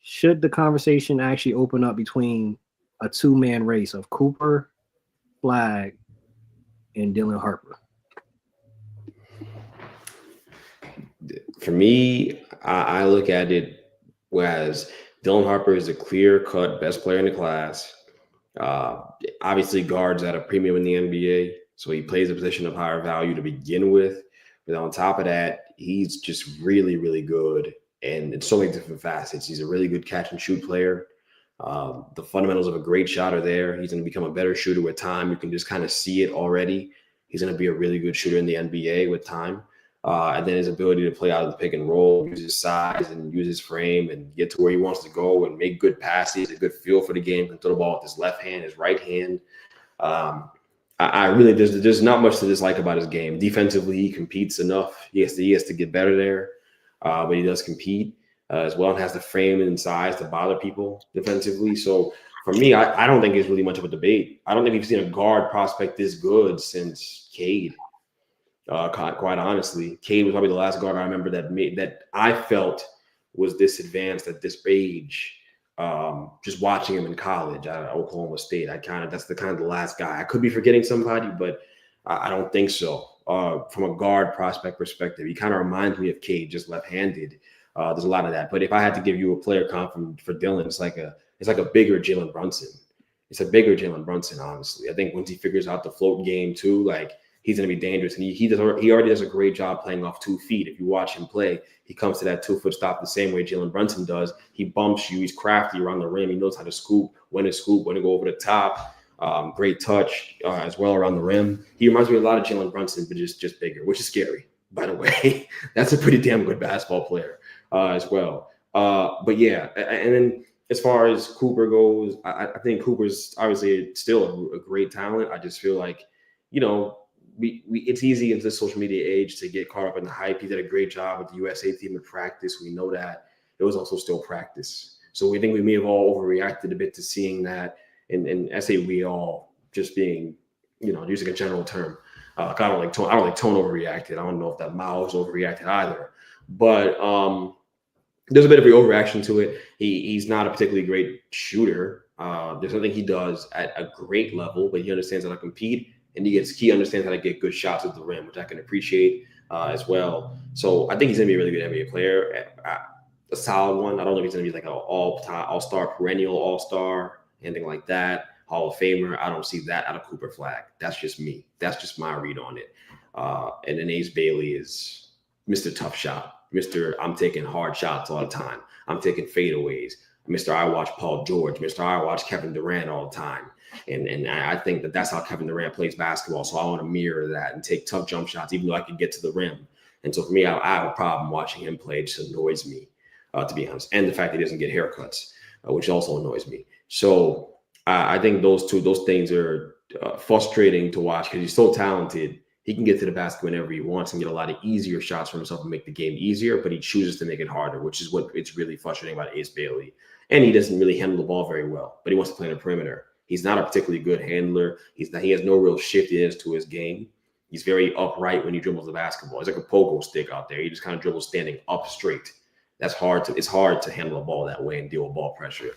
should the conversation actually open up between a two-man race of Cooper, Flagg, and Dylan Harper? For me, I look at it as Dylan Harper is a clear-cut best player in the class. Obviously, guards at a premium in the NBA, so he plays a position of higher value to begin with. But on top of that, he's just really, really good, and in so many different facets. He's a really good catch-and-shoot player. The fundamentals of a great shot are there. He's going to become a better shooter with time. You can just kind of see it already. He's going to be a really good shooter in the NBA with time. And then his ability to play out of the pick and roll, use his size and use his frame and get to where he wants to go and make good passes, a good feel for the game, can throw the ball with his left hand, his right hand. I really, there's not much to dislike about his game. Defensively, he competes enough. He has to get better there, but he does compete as well and has the frame and size to bother people defensively. So for me, I don't think it's really much of a debate. I don't think we've seen a guard prospect this good since Cade. Quite honestly, Cade was probably the last guard I remember that I felt was this advanced at this age. Just watching him in college at Oklahoma State, that's the last guy. I could be forgetting somebody, but I don't think so. From a guard prospect perspective, he kind of reminds me of Cade, just left-handed. There's a lot of that. But if I had to give you a player comp for Dylan, it's like a bigger Jalen Brunson. It's a bigger Jalen Brunson, honestly. I think once he figures out the float game too, like he's going to be dangerous. And he already does a great job playing off 2 feet. If you watch him play, he comes to that 2-foot stop the same way Jalen Brunson does. He bumps you. He's crafty around the rim. He knows how to scoop, when to go over the top. Great touch as well around the rim. He reminds me a lot of Jalen Brunson, but just bigger, which is scary, by the way. That's a pretty damn good basketball player as well. But yeah, and then as far as Cooper goes, I think Cooper's obviously still a great talent. I just feel like, it's easy in this social media age to get caught up in the hype. He did a great job with the USA team in practice. We know that. It was also still practice. So we think we may have all overreacted a bit to seeing that. And I say we all, just being, using a general term. I don't like Tone overreacted. I don't know if that Miles overreacted either. But there's a bit of an overreaction to it. He's not a particularly great shooter. There's nothing he does at a great level, but he understands how to compete, and he understands how to get good shots at the rim, which I can appreciate as well. So I think he's going to be a really good NBA player, a solid one. I don't know if he's going to be like an all-star, perennial all-star, anything like that, Hall of Famer. I don't see that out of Cooper Flagg. That's just me. That's just my read on it. And then Ace Bailey is Mr. Tough Shot. Mr. I'm taking hard shots all the time. I'm taking fadeaways. Mr. I watch Paul George. Mr. I watch Kevin Durant all the time. And I think that's how Kevin Durant plays basketball. So I want to mirror that and take tough jump shots, even though I can get to the rim. And so for me, I have a problem watching him play. It just annoys me, to be honest. And the fact that he doesn't get haircuts, which also annoys me. So I think those things are frustrating to watch because he's so talented. He can get to the basket whenever he wants and get a lot of easier shots for himself and make the game easier, but he chooses to make it harder, which is what it's really frustrating about Ace Bailey. And he doesn't really handle the ball very well, but he wants to play on the perimeter. He's not a particularly good handler. He has no real shiftiness to his game. He's very upright when he dribbles the basketball. He's like a pogo stick out there. He just kind of dribbles standing up straight. It's hard to handle a ball that way and deal with ball pressure.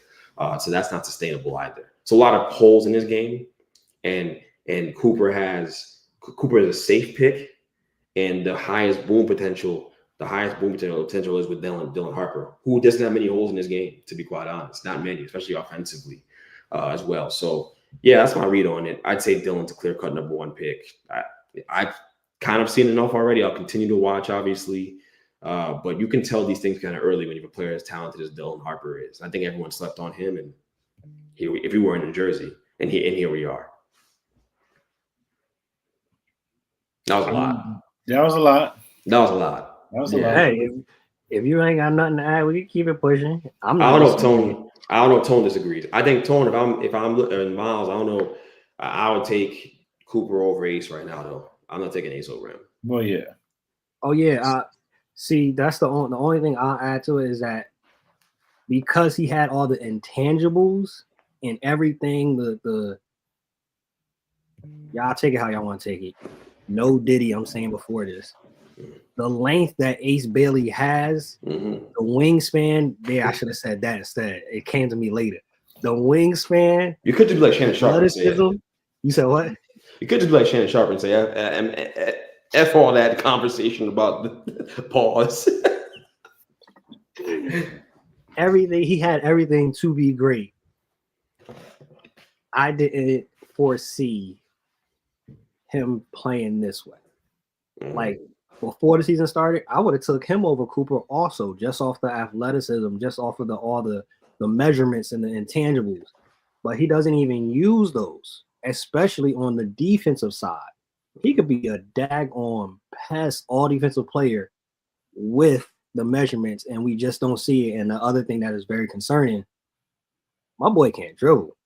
So that's not sustainable either. So a lot of holes in his game, and Cooper is a safe pick, and the highest boom potential is with Dylan Harper, who doesn't have many holes in his game, to be quite honest. Not many, especially offensively as well. So yeah, that's my read on it. I'd say Dylan's a clear-cut number 1 pick. I've kind of seen enough already. I'll continue to watch, obviously. But you can tell these things kind of early when you have a player as talented as Dylan Harper is. I think everyone slept on him, and if we were in New Jersey, and here we are. That was a lot. That was a lot. Hey, if you ain't got nothing to add, we can keep it pushing. I don't know if Tone disagrees. I think Tone, if I'm looking Miles, I don't know. I would take Cooper over Ace right now, though. I'm not taking Ace over him. Well, yeah. Oh yeah. See, that's the only thing I'll add to it is that because he had all the intangibles and everything, the y'all take it how y'all want to take it. No Diddy, I'm saying before this. The length that Ace Bailey has, the wingspan, I should have said that instead. It came to me later. The wingspan. You could just be like Shannon Sharp and say it. You said what? You could just be like Shannon Sharp and say, F all that conversation about the pause. Everything, he had everything to be great. I didn't foresee him playing this way. Like before the season started, I would have took him over Cooper also, just off the athleticism, just off of all the measurements and the intangibles. But he doesn't even use those, especially on the defensive side. He could be a daggone pest all defensive player with the measurements, and we just don't see it. And the other thing that is very concerning, my boy can't dribble.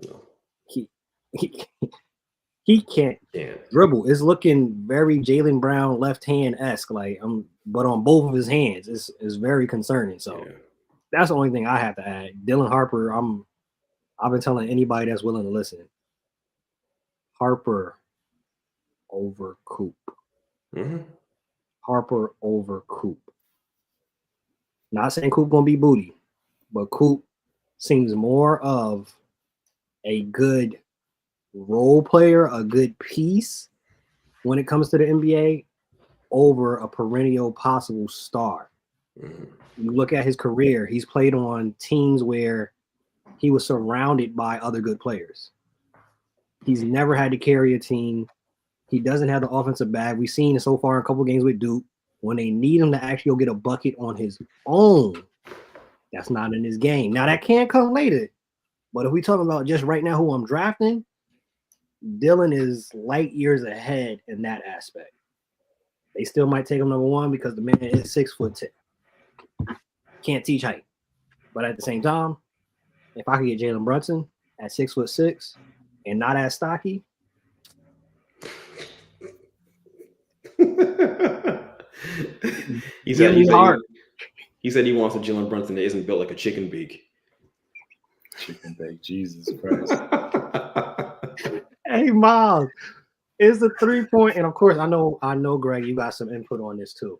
No. He can't dribble. It's looking very Jaylen Brown left hand-esque, but on both of his hands. It's very concerning. So that's the only thing I have to add. Dylan Harper, I've been telling anybody that's willing to listen. Harper over Coop. Harper over Coop. Not saying Coop gonna be booty, but Coop seems more of a good role player, a good piece when it comes to the NBA over a perennial possible star. You look at his career, he's played on teams where he was surrounded by other good players. He's never had to carry a team. He doesn't have the offensive bag. We've seen it so far in a couple games with Duke. When they need him to actually go get a bucket on his own, that's not in his game. Now, that can come later. But if we talking about just right now who I'm drafting, Dylan is light years ahead in that aspect. They still might take him number one because the man is 6'10". Can't teach height. But at the same time, if I could get Jalen Brunson at 6'6" and not as stocky, he said he wants a Jalen Brunson that isn't built like a chicken beak. Chicken bake, Jesus Christ. Hey, Miles, is the 3-point, and of course, I know, Greg, you got some input on this too.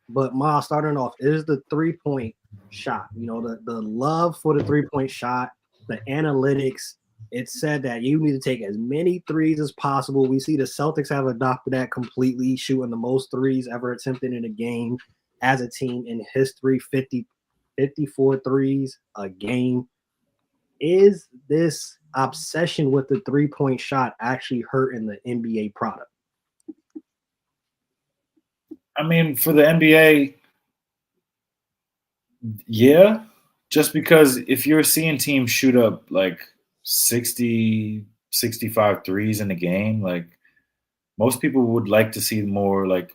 But Miles, starting off, is the 3-point shot, the love for the 3-point shot, the analytics. It said that you need to take as many threes as possible. We see the Celtics have adopted that completely, shooting the most threes ever attempted in a game as a team in history, 54 threes a game. Is this obsession with the 3-point shot actually hurting the NBA product? I mean, for the NBA, yeah, just because if you're seeing teams shoot up like 60, 65 threes in a game, like most people would like to see more like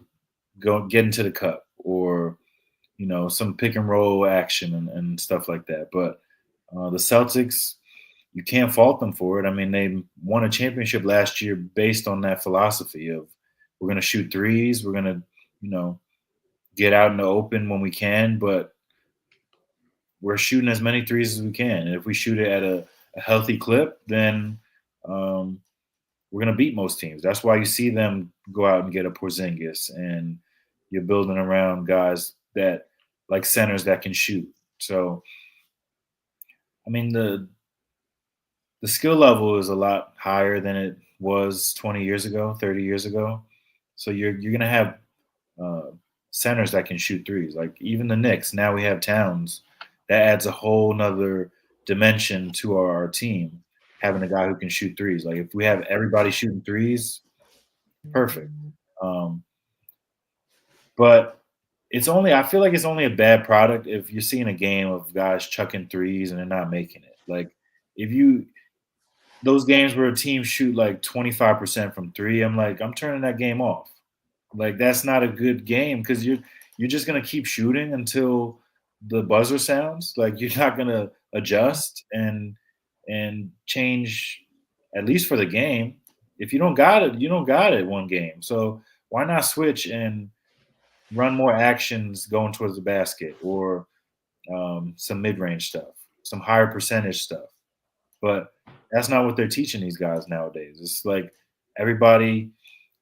get into the cup or, some pick and roll action and stuff like that. But the Celtics, you can't fault them for it. I mean, they won a championship last year based on that philosophy of we're going to shoot threes. We're going to, get out in the open when we can, but we're shooting as many threes as we can. And if we shoot it at a healthy clip, then we're going to beat most teams. That's why you see them go out and get a Porzingis, and you're building around guys that like centers that can shoot. So, I mean, the skill level is a lot higher than it was 20 years ago, 30 years ago. So you're going to have centers that can shoot threes. Like even the Knicks, now we have Towns. That adds a whole nother dimension to our team, having a guy who can shoot threes. Like if we have everybody shooting threes, perfect. But I feel like it's only a bad product if you're seeing a game of guys chucking threes and they're not making it. Like those games where a team shoot like 25% from three, I'm turning that game off. Like that's not a good game because you're just gonna keep shooting until the buzzer sounds. Like you're not gonna adjust and change, at least for the game. If you don't got it, you don't got it one game. So why not switch and run more actions going towards the basket or some mid-range stuff, some higher percentage stuff. But that's not what they're teaching these guys nowadays. It's like everybody,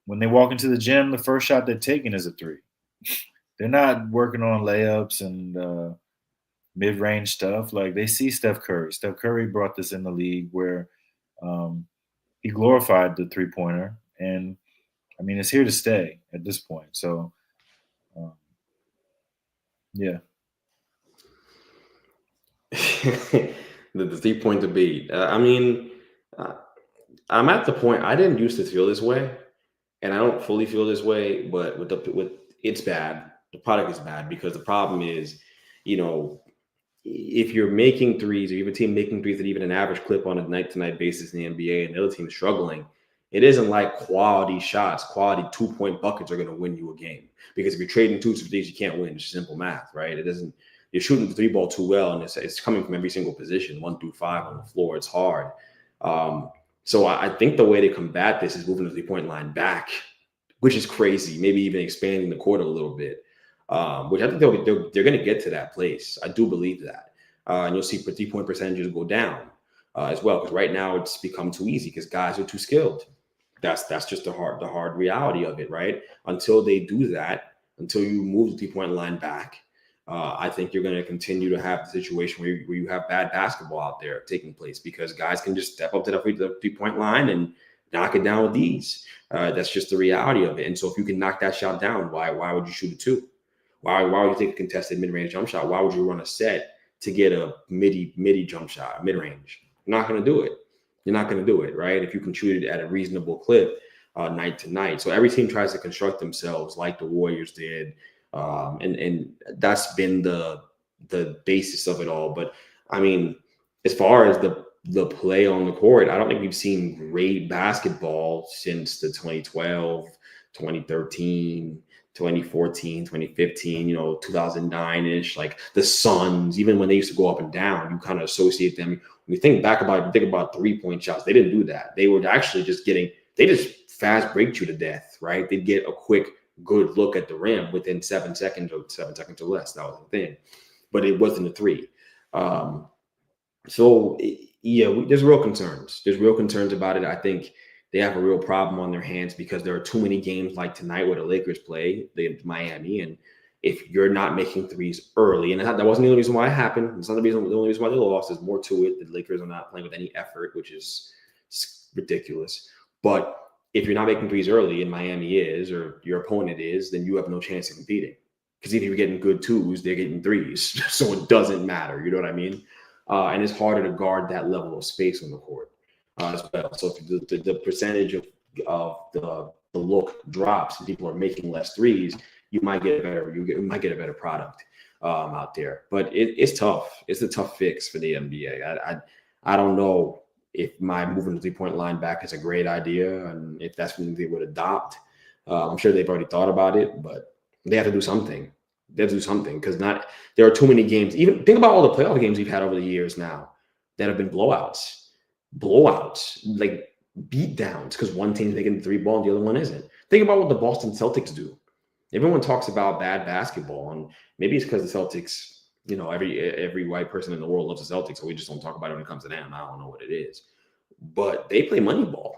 when they walk into the gym, the first shot they're taking is a three. They're not working on layups and mid-range stuff. Like they see Steph Curry. Steph Curry brought this in the league where he glorified the three-pointer. And, I mean, it's here to stay at this point. So, yeah. the 3-point debate. I'm at the point I didn't used to feel this way, and I don't fully feel this way. But with it's bad. The product is bad because the problem is, if you're making threes, or you have a team making threes at even an average clip on a night-to-night basis in the NBA, and the other team's struggling, it isn't like quality shots, quality 2-point buckets are going to win you a game. Because if you're trading twos for threes, you can't win. It's simple math, right? It doesn't. You're shooting the 3-ball too well, and it's coming from every single position, 1 through 5 on the floor. It's hard. So I think the way to combat this is moving the 3-point line back, which is crazy. Maybe even expanding the court a little bit, which I think they're going to get to that place. I do believe that. And you'll see 3-point percentages go down as well, because right now it's become too easy because guys are too skilled. That's just the hard reality of it, right? Until they do that, until you move the 3-point line back, I think you're going to continue to have the situation where you have bad basketball out there taking place because guys can just step up to the 3-point line and knock it down with ease. That's just the reality of it. And so if you can knock that shot down, why would you shoot a 2? Why would you take a contested mid-range jump shot? Why would you run a set to get a midi jump shot, mid-range? You're not going to do it. You're not going to do it, right? If you can shoot it at a reasonable clip. night to night. So every team tries to construct themselves like the Warriors did, and that's been the basis of it all. But I mean, as far as the play on the court, I don't think we've seen great basketball since the 2012, 2013, 2014, 2015, 2009-ish, like the Suns, even when they used to go up and down, you kind of associate them. When you think about 3-point shots, they didn't do that. They were actually they just fast break you to death, right? They'd get a quick, good look at the rim within 7 seconds or less. That was the thing. But it wasn't a three. There's real concerns. There's real concerns about it. I think they have a real problem on their hands because there are too many games like tonight where the Lakers play Miami, and if you're not making threes early, and that wasn't the only reason why it happened. It's not the only reason why they lost. There's more to it. The Lakers are not playing with any effort, which is ridiculous. But if you're not making threes early, and Miami is, or your opponent is, then you have no chance of competing. Because if you're getting good twos, they're getting threes. So it doesn't matter. You know what I mean? And it's harder to guard that level of space on the court as well. So if the percentage of the look drops and people are making less threes, you might get a better product out there. But it's tough. It's a tough fix for the NBA. I don't know if my moving the 3-point line back is a great idea and if that's something they would adopt. I'm sure they've already thought about it, but they have to do something. They have to do something because there are too many games. Even think about all the playoff games we've had over the years now that have been blowouts, like beat downs because one team's making the three ball and the other one isn't. Think about what the Boston Celtics do. Everyone talks about bad basketball, and maybe it's because the Celtics, every white person in the world loves the Celtics, so we just don't talk about it when it comes to them. I don't know what it is, but they play money ball.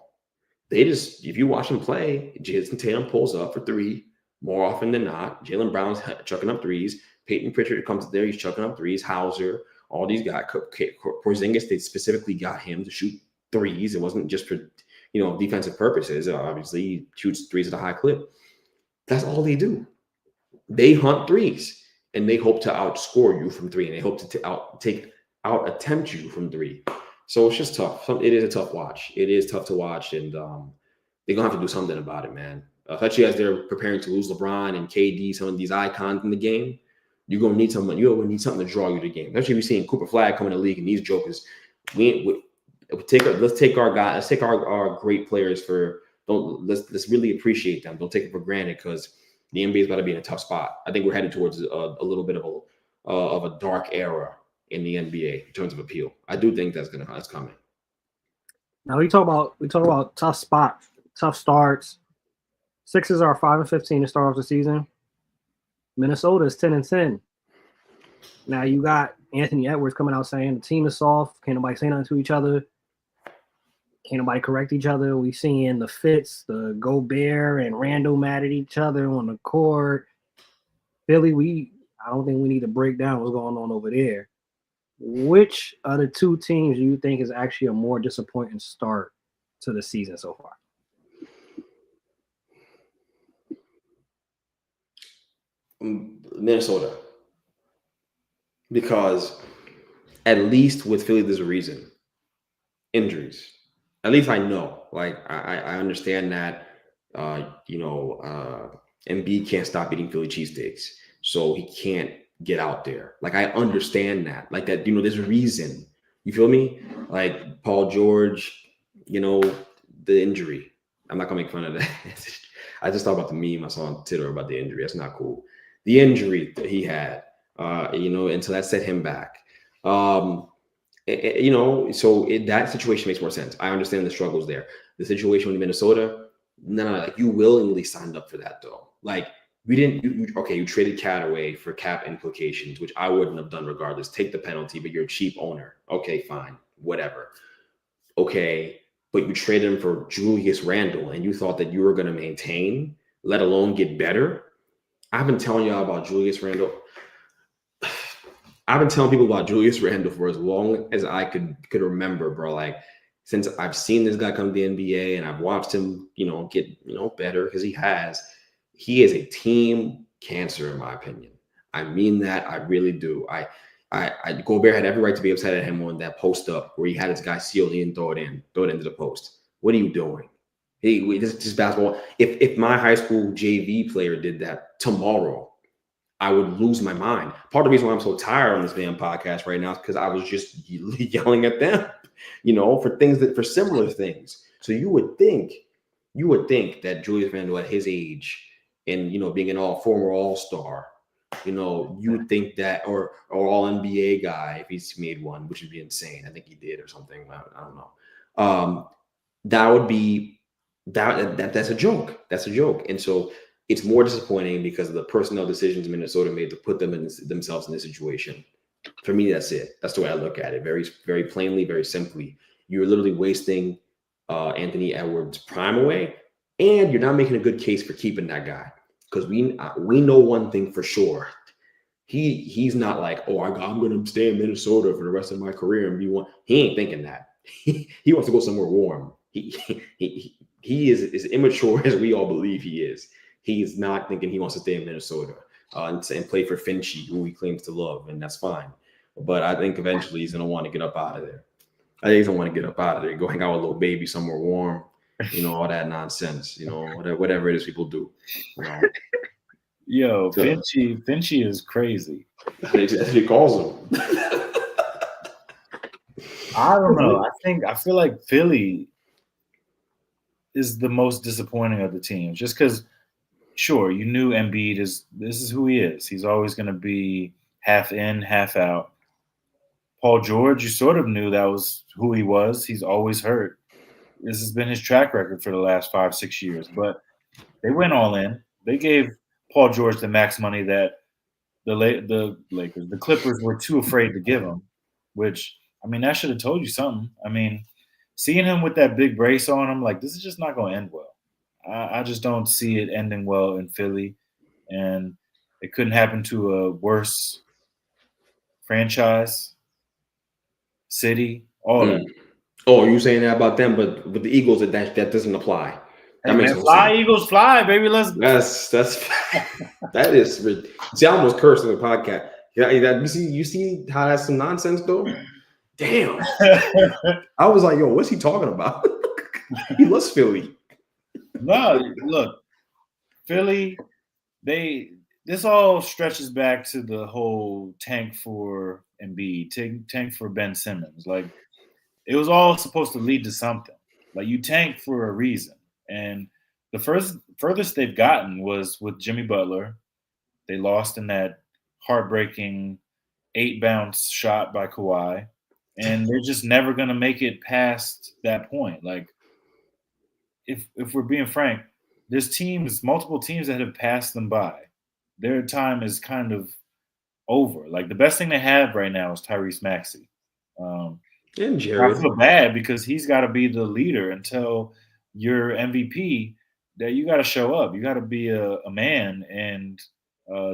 If you watch them play, Jason Tatum pulls up for three more often than not. Jaylen Brown's chucking up threes. Peyton Pritchard comes there, he's chucking up threes. Hauser, all these guys. Porzingis, they specifically got him to shoot threes. It wasn't just for defensive purposes. Obviously, he shoots threes at a high clip. That's all they do. They hunt threes, and they hope to outscore you from three, and they hope to out-attempt you from three. So it's just tough. It is a tough watch. It is tough to watch, and they're going to have to do something about it, man. Especially as they're preparing to lose LeBron and KD, some of these icons in the game. You're going to need something. You're going to need something to draw you to the game. Especially if you're seeing Cooper Flagg come in the league, and these jokers. Let's take our guys. Let's take our great players let's really appreciate them. Don't take it for granted because the NBA is about to be in a tough spot. I think we're headed towards a little bit of a dark era in the NBA in terms of appeal. I do think that's coming. Now we talk about tough spots, tough starts. Sixers are 5-15 to start off the season. Minnesota is 10-10. Now you got Anthony Edwards coming out saying the team is soft. Can't nobody say nothing to each other. Can't nobody correct each other. We seeing the Fitz, the Gobert, and Randall mad at each other on the court. Philly, I don't think we need to break down what's going on over there. Which of the two teams do you think is actually a more disappointing start to the season so far? Minnesota. Because at least with Philly, there's a reason. Injuries. At least I know. Like, I understand that, Embiid can't stop eating Philly cheesesteaks. So he can't get out there. Like, I understand that. Like, that, there's a reason. You feel me? Like, Paul George, the injury. I'm not going to make fun of that. I just thought about the meme I saw on Twitter about the injury. That's not cool. The injury that he had, and so that set him back. So that situation makes more sense. I understand the struggles there. The situation with Minnesota, no, like you willingly signed up for that though. Like you traded Cat away for cap implications, which I wouldn't have done regardless. Take the penalty, but you're a cheap owner. Okay, fine, whatever. Okay, but you traded him for Julius Randle, and you thought that you were going to maintain, let alone get better. I've been telling y'all about Julius Randle. I've been telling people about Julius Randle for as long as I could remember, bro. Like, since I've seen this guy come to the NBA and I've watched him, get better because he is a team cancer in my opinion. I mean that. I really do. Gobert had every right to be upset at him on that post up where he had his guy sealed in, throw it into the post. What are you doing? Hey, this is basketball. If my high school JV player did that tomorrow, I would lose my mind. Part of the reason why I'm so tired on this damn podcast right now is because I was just yelling at them, for similar things. So you would think that Julius Randle at his age and being an former all-star, you would think that or all NBA guy if he's made one, which would be insane. I think he did or something. I don't know. That would be that's a joke. That's a joke. And so it's more disappointing because of the personnel decisions Minnesota made to put themselves in this situation. For me, that's it. That's the way I look at it. Very, very plainly, very simply. You're literally wasting Anthony Edwards' prime away, and you're not making a good case for keeping that guy. Because we know one thing for sure. He's not like, I'm going to stay in Minnesota for the rest of my career and be one. He ain't thinking that. He wants to go somewhere warm. He is as immature as we all believe he is. He is not thinking he wants to stay in Minnesota and play for Finchie, who he claims to love, and that's fine. But I think eventually he's going to want to get up out of there. I think he's going to want to get up out of there, go hang out with a little baby somewhere warm, all that nonsense, whatever it is people do. Yo, so, Finchie is crazy. That's what he calls him. I don't know. I feel like Philly is the most disappointing of the teams, just because. Sure, you knew Embiid this is who he is. He's always going to be half in, half out. Paul George, you sort of knew that was who he was. He's always hurt. This has been his track record for the last 5-6 years. But they went all in. They gave Paul George the max money that the Lakers, the Clippers were too afraid to give him, which, that should have told you something. Seeing him with that big brace on him, this is just not going to end well. I just don't see it ending well in Philly, and it couldn't happen to a worse franchise, city, all that. Oh, you're saying that about them, but with the Eagles, that doesn't apply. That makes no fly, sense. Eagles, fly, baby. That is. See, I almost cursed on the podcast. You see how that's some nonsense, though. Damn. I was like, yo, what's he talking about? He loves Philly. No, look, Philly, this all stretches back to the whole tank for Embiid, tank for Ben Simmons. It was all supposed to lead to something. You tank for a reason. And the furthest they've gotten was with Jimmy Butler. They lost in that heartbreaking 8-bounce shot by Kawhi. And they're just never going to make it past that point. If we're being frank, there's multiple teams that have passed them by. Their time is kind of over. The best thing they have right now is Tyrese Maxey. And Jared. I feel bad because he's got to be the leader until you're MVP. That you got to show up. You got to be a man and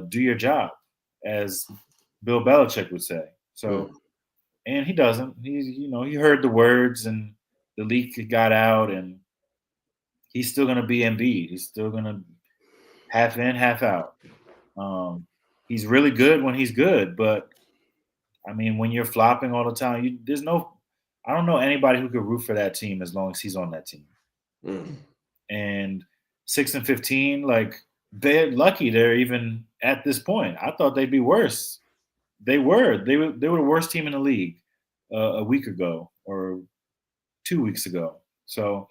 do your job, as Bill Belichick would say. So, and he doesn't. He heard the words and the leak got out and. He's still going to be Embiid. He's still going to half in, half out. He's really good when he's good, but when you're flopping all the time, I don't know anybody who could root for that team as long as he's on that team. And 6-15, they're lucky they're even at this point. I thought they'd be worse. They were the worst team in the league a week ago or 2 weeks ago. So.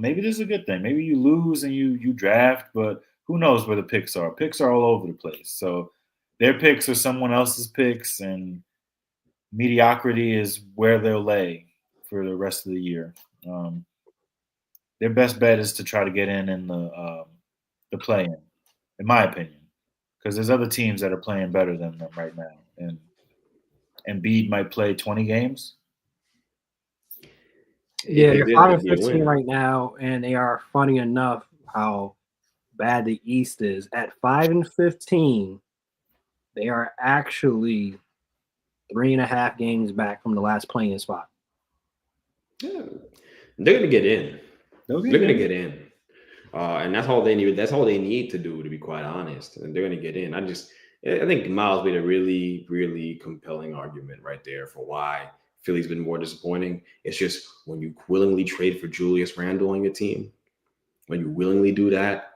Maybe this is a good thing. Maybe you lose and you draft, but who knows where the picks are? Picks are all over the place. So their picks are someone else's picks, and mediocrity is where they'll lay for the rest of the year. Their best bet is to try to get in the play-in, in my opinion, because there's other teams that are playing better than them right now, and Embiid might play 20 games. Yeah, they're 5-15 right now, and they are, funny enough, how bad the East is. At 5-15, they are actually 3.5 games back from the last playing spot. Yeah, they're gonna get in. They're gonna get in, and that's all they need. That's all they need to do, to be quite honest. And they're gonna get in. I think Miles made a really, really compelling argument right there for why Philly's been more disappointing. It's just when you willingly trade for Julius Randle on your team, when you willingly do that,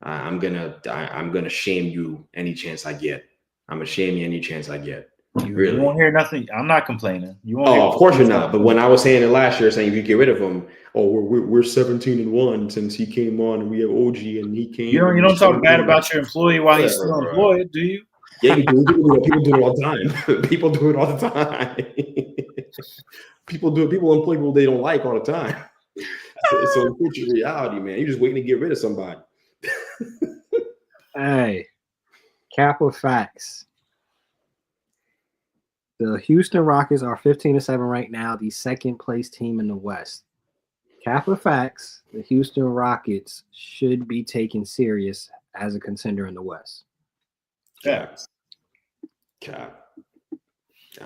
I'm gonna shame you any chance I get. I'm gonna shame you any chance I get. You won't hear nothing. I'm not complaining. You won't. Oh, of course you're not. But when I was saying it last year, saying if you get rid of him, we're 17-1 since he came on, and we have OG and he came. You don't talk bad about your employee while he's still employed, do you? Yeah, you do. People do it all the time. People do it all the time. People employ people they don't like all the time. It's an unfortunate reality, man. You're just waiting to get rid of somebody. Hey, Kappa facts. The Houston Rockets are 15-7 right now, the second place team in the West. Kappa facts, the Houston Rockets should be taken serious as a contender in the West. Facts. Cap.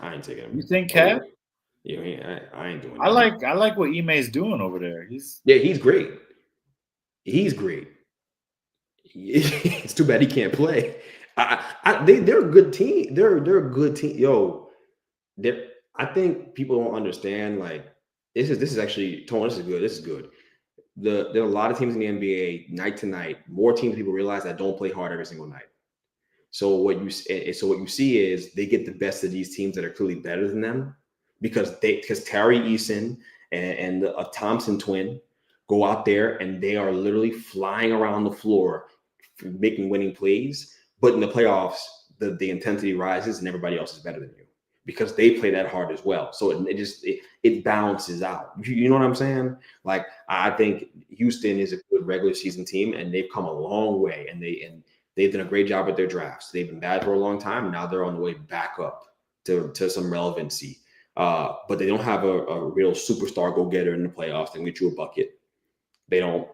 I ain't taking him. You think Cap? Yeah, I ain't doing that. I like what Ime's doing over there. He's great. He's great. It's too bad he can't play. They're a good team. They're a good team. Yo, I think people don't understand. Like this is actually Tone. This is good. There are a lot of teams in the NBA night to night. More teams people realize that don't play hard every single night. So what you see is they get the best of these teams that are clearly better than them because Tari Eason and a Thompson twin go out there and they are literally flying around the floor making winning plays. But in the playoffs, the intensity rises and everybody else is better than you because they play that hard as well. So it balances out. You know what I'm saying? Like I think Houston is a good regular season team and they've come a long way and they've done a great job at their drafts. They've been bad for a long time and now they're on the way back up to some relevancy. But they don't have a real superstar go-getter in the playoffs that can get you a bucket. They don't.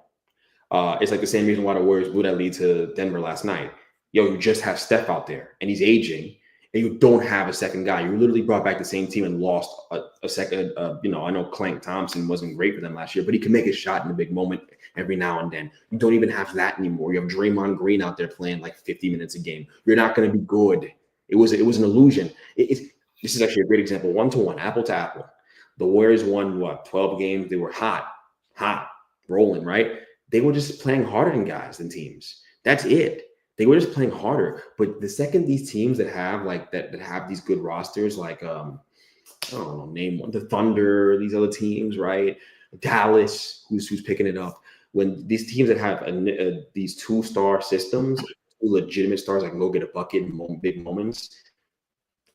It's like the same reason why the Warriors blew that lead to Denver last night. Yo, you just have Steph out there, and he's aging, and you don't have a second guy. You literally brought back the same team and lost a second. I know Clank Thompson wasn't great for them last year, but he can make a shot in a big moment every now and then. You don't even have that anymore. You have Draymond Green out there playing like 50 minutes a game. You're not going to be good. It was an illusion. This is actually a great example. 1-to-1, apple to apple. The Warriors won 12 games. They were hot, rolling, right? They were just playing harder than teams. That's it. They were just playing harder. But the second these teams that have that have these good rosters, like I don't know, name one, the Thunder, these other teams, right? Dallas, who's picking it up. When these teams that have these 2-star systems, legitimate stars that can go get a bucket in big moments,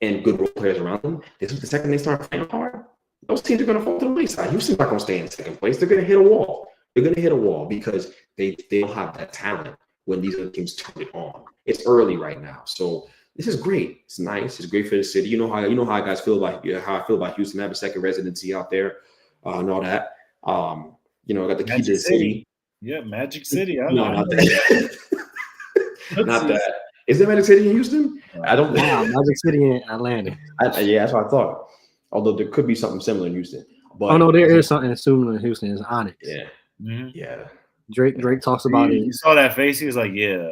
and good role players around them, the second they start playing hard, those teams are going to fall to the wayside. Houston's not going to stay in second place. They're going to hit a wall. They're going to hit a wall because they don't have that talent when these other teams turn it on. It's early right now. So this is great. It's nice. It's great for the city. You know how guys feel about how I feel about Houston. I have a second residency out there and all that. I got the key to the city. Yeah, Magic City. Not that. Not that. Is there Magic City in Houston? I don't know. Wow, Magic City in Atlanta. Yeah, that's what I thought. Although there could be something similar in Houston. But no, there is something similar in Houston. It's Onyx. Yeah. Mm-hmm. Yeah. Drake talks about it. You saw that face. He was like, "Yeah."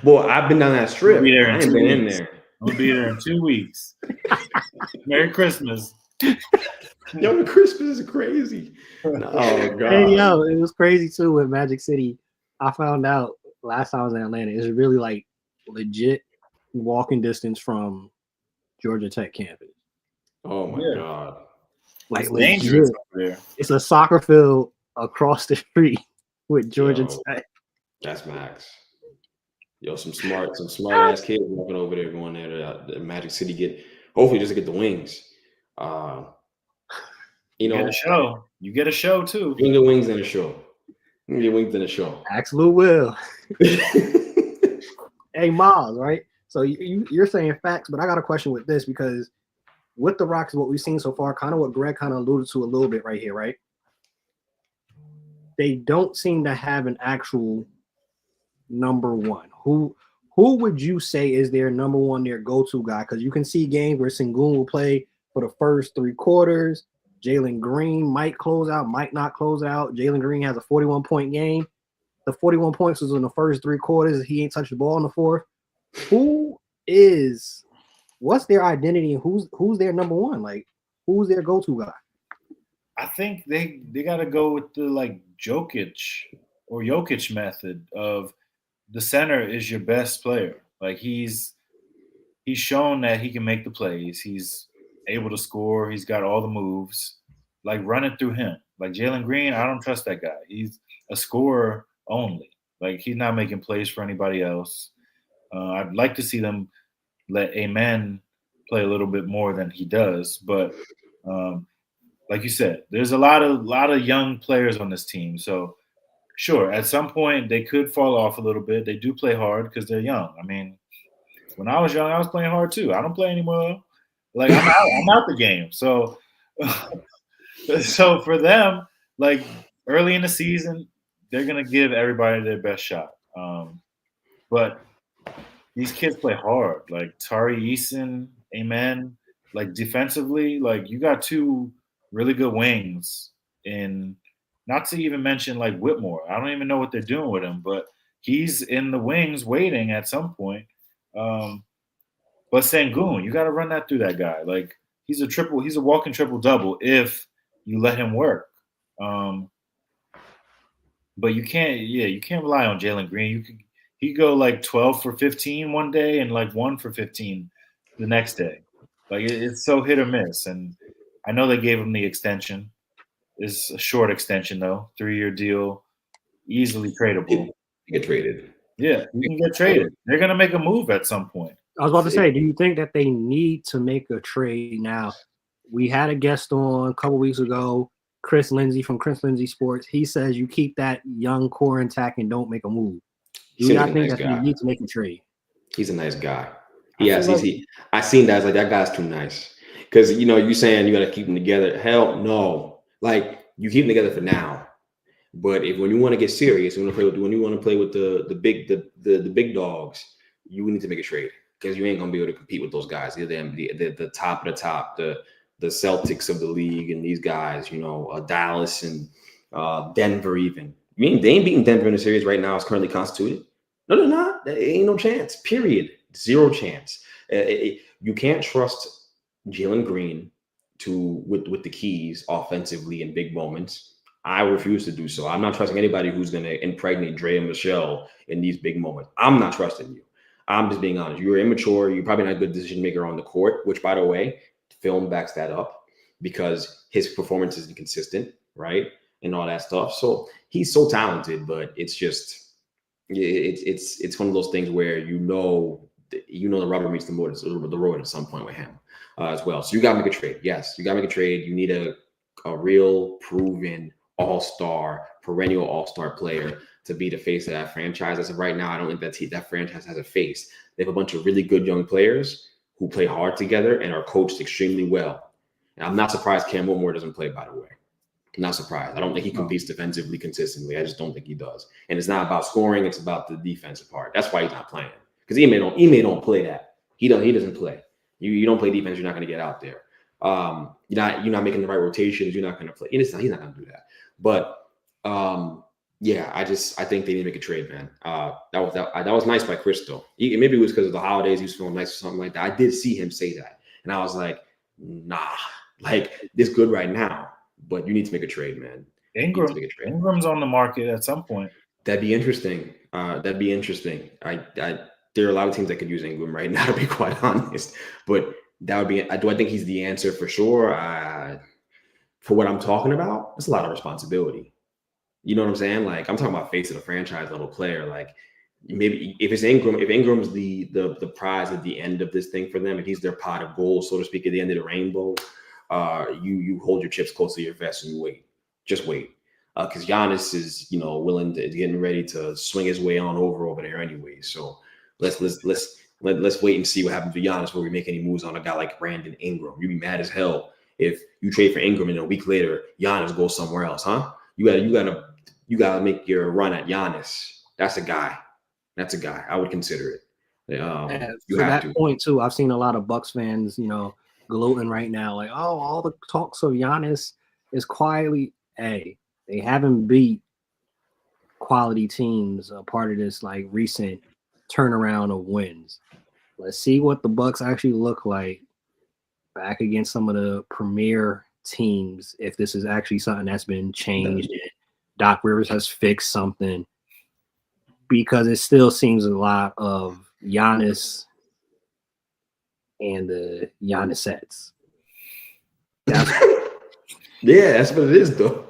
Well, I've been down that strip. I ain't been in there. I'll be there in 2 weeks. Merry Christmas. Yo, the Christmas is crazy. Oh God. Hey, yo, it was crazy too with Magic City. I found out last time I was in Atlanta. It's really like legit walking distance from Georgia Tech campus. Oh my God. Like it's dangerous over there. It's a soccer field across the street with Georgia Tech. That's max. Yo, some smart ass kids walking over there, going there to Magic City hopefully just to get the wings. You get a show. You get a show too. You can get wings in a show. You can get wings in a show. Absolute will. Hey, Miles, right? So you're saying facts, but I got a question with this because with the Rockets, what we've seen so far, kind of what Greg kind of alluded to a little bit right here, right? They don't seem to have an actual number one. Who would you say is their number one, their go-to guy? Because you can see games where Sengun will play for the first 3 quarters. Jalen Green might close out, might not close out. Jalen Green has a 41-point game. The 41 points was in the first 3 quarters. He ain't touched the ball in the fourth. What's their identity and who's their number one? Like, Who's their go-to guy? I think they got to go with the like Jokic method of the center is your best player. Like he's shown that he can make the plays. He's able to score. He's got all the moves. Like run it through him. Like Jalen Green, I don't trust that guy. He's a scorer only. Like he's not making plays for anybody else. I'd like to see them let Amen play a little bit more than he does, but like you said, there's a lot of young players on this team. So sure, at some point they could fall off a little bit. They do play hard because they're young. I mean, when I was young, I was playing hard too. I don't play anymore. Like I'm out the game. So so for them, like early in the season, they're gonna give everybody their best shot. But these kids play hard. Like Tari Eason, Amen. Like defensively, like you got two really good wings. And not to even mention like Whitmore. I don't even know what they're doing with him, but he's in the wings waiting at some point. But Sengun, you got to run that through that guy. Like he's a walking triple double if you let him work. But you can't rely on Jalen Green. He go like 12 for 15 one day and like 1 for 15 the next day. Like it's so hit or miss. And I know they gave him the extension. It's a short extension though, 3-year deal, easily tradable. Get traded. Yeah, you can get traded. They're gonna make a move at some point. I was about to say, do you think that they need to make a trade now? We had a guest on a couple weeks ago, Chris Lindsay from Chris Lindsay Sports. He says you keep that young core intact and don't make a move. Do you not think that you need to make a trade? He's a nice guy. Yes, I seen that. I was like, that guy's too nice. Because you saying you got to keep them together. Hell no. Like you keep them together for now. But when you want to get serious, when you want to play with the big dogs, you need to make a trade because you ain't gonna be able to compete with those guys. They're the top of the top, the Celtics of the league, and these guys, Dallas and Denver even. You mean they ain't beating Denver in the series right now? It's currently constituted. No, they're not. There ain't no chance. Period. Zero chance. You can't trust Jalen Green with the keys offensively in big moments. I refuse to do so. I'm not trusting anybody who's going to impregnate Dre and Michelle in these big moments. I'm not trusting you. I'm just being honest. You're immature. You're probably not a good decision maker on the court, which, by the way, film backs that up because his performance isn't consistent, right? And all that stuff. So he's so talented, but it's just it's one of those things where the rubber meets the road at some point with him as well. So you got to make a trade. Yes, you got to make a trade. You need a real proven all-star, perennial all-star player to be the face of that franchise. As of right now, I don't think that franchise has a face. They have a bunch of really good young players who play hard together and are coached extremely well. And I'm not surprised Cam Whitmore doesn't play, by the way. I'm not surprised. I don't think he competes defensively consistently. I just don't think he does. And it's not about scoring. It's about the defensive part. That's why he's not playing. Because Ime don't play that. He doesn't play. You don't play defense, you're not going to get out there. You're not making the right rotations. You're not going to play. He's not going to do that. But I think they need to make a trade, man. That was nice by Chris though. Maybe it was because of the holidays. He was feeling nice or something like that. I did see him say that, and I was like, nah, like this good right now, but you need to make a trade, man. Ingram's on the market at some point. That'd be interesting. There are a lot of teams that could use Ingram right now, to be quite honest. But that would be. Do I think he's the answer for sure? For what I'm talking about, it's a lot of responsibility. You know what I'm saying? Like I'm talking about face of the franchise level player. Like maybe if Ingram's the prize at the end of this thing for them, if he's their pot of gold, so to speak, at the end of the rainbow, you hold your chips close to your vest and you wait. Just wait. Because Giannis is, getting ready to swing his way on over there anyway. So let's wait and see what happens to Giannis before we make any moves on a guy like Brandon Ingram. You'd be mad as hell if you trade for Ingram and a week later Giannis goes somewhere else, huh? You gotta make your run at Giannis. That's a guy. I would consider it. For that point too, I've seen a lot of Bucks fans, gloating right now, like, oh, all the talks of Giannis is quietly. Hey, they haven't beat quality teams a part of this like recent turnaround of wins. Let's see what the Bucks actually look like back against some of the premier teams, if this is actually something that's been changed and Doc Rivers has fixed something, because it still seems a lot of Giannis and the Giannisets. Yeah, that's what it is, though.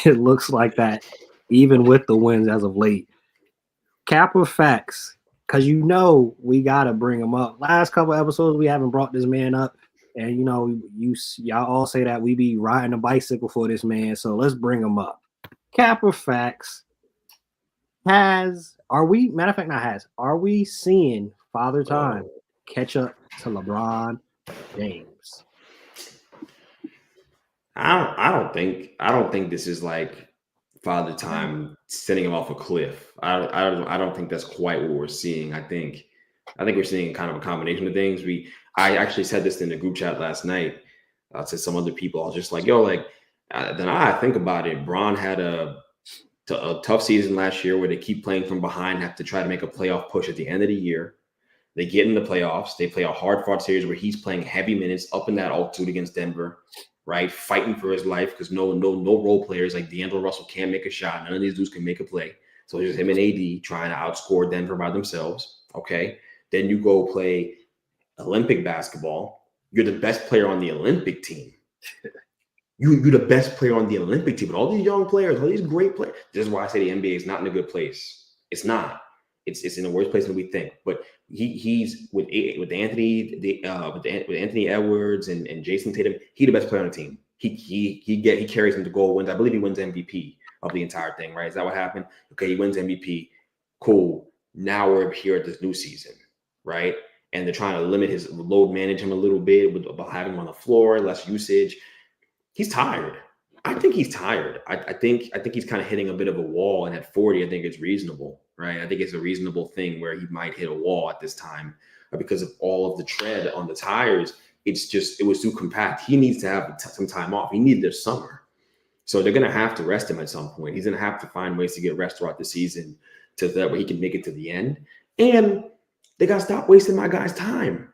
It looks like that, even with the wins as of late. Cap or facts? Because we gotta bring him up. Last couple episodes we haven't brought this man up, and y'all all say that we be riding a bicycle for this man, so let's bring him up. Cap or facts? Are we seeing Father Time catch up to LeBron James? I don't think this is like Father Time sending him off a cliff. I don't think that's quite what we're seeing. I think we're seeing kind of a combination of things. I actually said this in the group chat last night to some other people. I was just like, then I think about it. Bron had a tough season last year where they keep playing from behind, have to try to make a playoff push at the end of the year. They get in the playoffs. They play a hard-fought series where he's playing heavy minutes up in that altitude against Denver, right? Fighting for his life because no role players like D'Angelo Russell can't make a shot. None of these dudes can make a play. So it's just him and AD trying to outscore Denver by themselves, okay? Then you go play Olympic basketball. You're the best player on the Olympic team. You're the best player on the Olympic team. But all these young players, all these great players. This is why I say the NBA is not in a good place. It's not. It's in the worst place than we think. But he's with Anthony Anthony Edwards and Jason Tatum. He's the best player on the team. He carries them to goal wins. I believe he wins MVP of the entire thing. Right? Is that what happened? Okay, he wins MVP. Cool. Now we're here at this new season, right? And they're trying to limit his load, manage him a little bit about having him on the floor, less usage. He's tired. I think he's tired. I think he's kind of hitting a bit of a wall. And at 40, I think it's reasonable, right? I think it's a reasonable thing where he might hit a wall at this time because of all of the tread on the tires. It was too compact. He needs to have some time off. He needed this summer. So they're going to have to rest him at some point. He's going to have to find ways to get rest throughout the season to that where he can make it to the end. And they got to stop wasting my guy's time.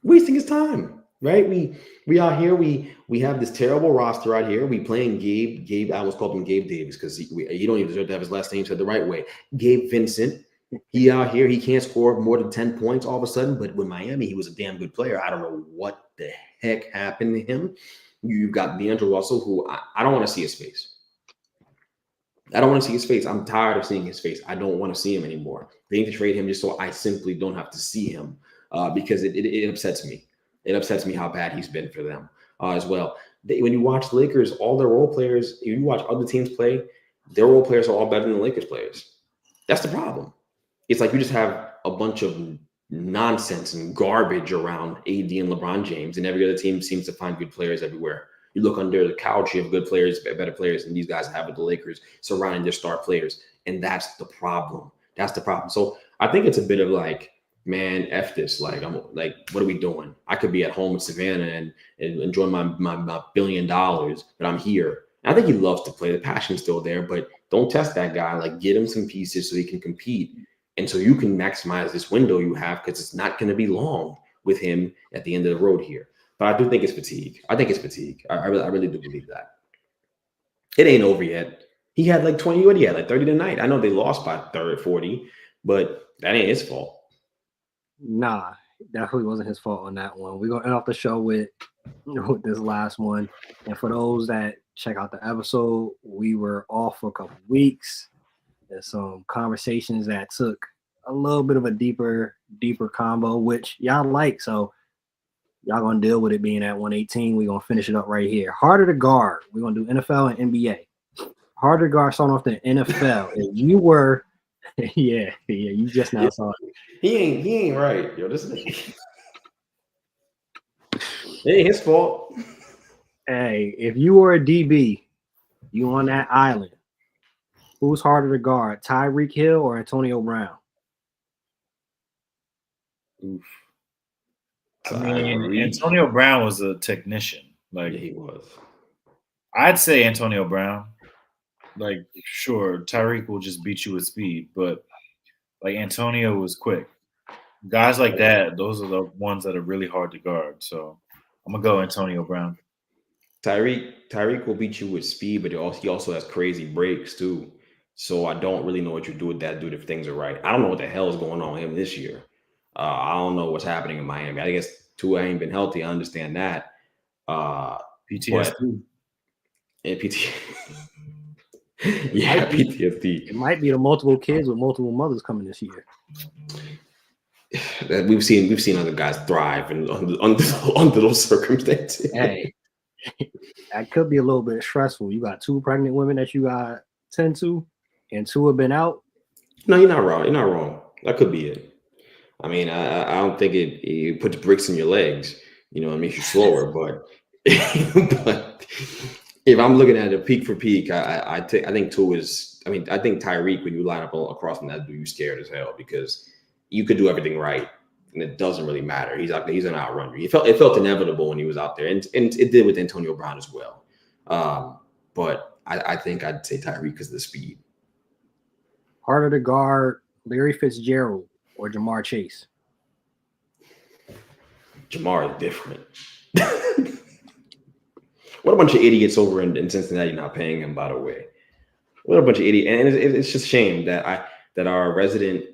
Wasting his time. Right, we out here. We have this terrible roster out here. We playing Gabe. I almost called him Gabe Davis because he don't even deserve to have his last name said the right way. Gabe Vincent. He out here. He can't score more than 10 points all of a sudden. But with Miami, he was a damn good player. I don't know what the heck happened to him. You've got D'Angelo Russell, who I don't want to see his face. I don't want to see his face. I'm tired of seeing his face. I don't want to see him anymore. They need to trade him just so I simply don't have to see him because it upsets me. It upsets me how bad he's been for them as well. When you watch the Lakers, all their role players, if you watch other teams play, their role players are all better than the Lakers players. That's the problem. It's like you just have a bunch of nonsense and garbage around AD and LeBron James, and every other team seems to find good players everywhere. You look under the couch, you have good players, better players than these guys have with the Lakers surrounding their star players. And that's the problem. That's the problem. So I think it's a bit of like, man, F this. Like, what are we doing? I could be at home in Savannah and enjoy my $1 billion, but I'm here. And I think he loves to play. The passion's still there, but don't test that guy. Like, get him some pieces so he can compete. And so you can maximize this window you have because it's not going to be long with him at the end of the road here. But I do think it's fatigue. I think it's fatigue. I really do believe that. It ain't over yet. He had like 20, what he had, like 30 tonight. I know they lost by 40, but that ain't his fault. Nah, definitely wasn't his fault on that one. We're going to end off the show with this last one. And for those that check out the episode, we were off for a couple of weeks. There's some conversations that took a little bit of a deeper combo, which y'all like. So y'all going to deal with it being at 118. We're going to finish it up right here. Harder to guard. We're going to do NFL and NBA. Harder to guard starting off the NFL. If you were yeah, you just now saw it. He ain't right, yo. This is it ain't his fault. Hey, if you were a DB, you on that island, who's harder to guard, Tyreek Hill or Antonio Brown? Oof. I mean, Antonio Brown was a technician. Like, yeah, he was. I'd say Antonio Brown. Like, sure, Tyreek will just beat you with speed, but like Antonio was quick. Guys like that, those are the ones that are really hard to guard. So I'm gonna go Antonio Brown. Tyreek will beat you with speed, but he also has crazy breaks too. So I don't really know what you do with that dude if things are right. I don't know what the hell is going on with him this year. I don't know what's happening in Miami. I guess Tua ain't been healthy. I understand that. PTSD. And yeah, PTSD. It might be the multiple kids with multiple mothers coming this year. We've seen other guys thrive under those circumstances. Hey, that could be a little bit stressful. You got 2 pregnant women that you got to tend to, and 2 have been out. No, you're not wrong. You're not wrong. That could be it. I mean, I don't think it puts bricks in your legs. You know, it makes you slower. But if I'm looking at it peak for peak, I think Tua is. I mean, I think Tyreek, when you line up all across from that dude, you scared as hell because you could do everything right, and it doesn't really matter. He's out there. He's an outrunner. It felt inevitable when he was out there, and it did with Antonio Brown as well. But I think I'd say Tyreek because of the speed. Harder to guard Larry Fitzgerald or Jamar Chase? Jamar is different. What a bunch of idiots over in Cincinnati not paying him, by the way. What a bunch of idiots. And it's just a shame that our resident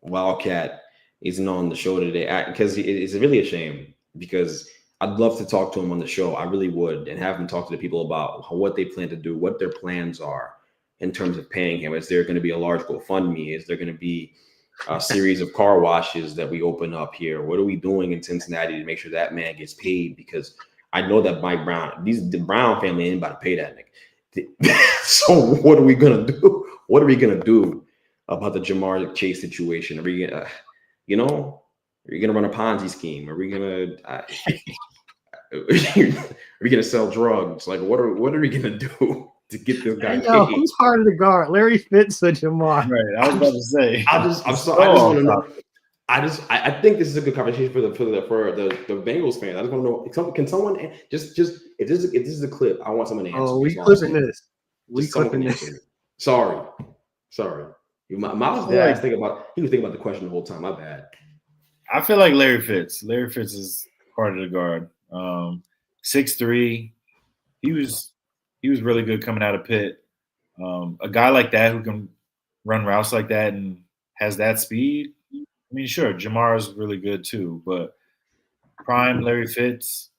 Wildcat isn't on the show today, because it's really a shame, because I'd love to talk to him on the show. I really would, and have him talk to the people about what they plan to do, what their plans are in terms of paying him. Is there going to be a large GoFundMe? Is there going to be a series of car washes that we open up here? What are we doing in Cincinnati to make sure that man gets paid? Because I know that Mike Brown, the Brown family ain't about to pay that nigga. So what are we gonna do? What are we gonna do about the Jamar Chase situation? Are we gonna, are we gonna run a Ponzi scheme? Are we gonna, are we gonna sell drugs? Like, what are we gonna do to get this guy paid? Who's harder to guard, Larry Fitz or Jamar? Right, I was about to say. I just want to know. I think this is a good conversation for the Bengals fans. I just want to know, can someone just if this is a clip, I want someone to answer. Oh, we clipping this. We clipping this. Sorry. Miles' dad was thinking about the question the whole time. My bad. I feel like Larry Fitz. Larry Fitz is harder to guard. 6'3". He was really good coming out of Pitt. A guy like that who can run routes like that and has that speed. I mean, sure, Jamar is really good too, but prime Larry Fitz,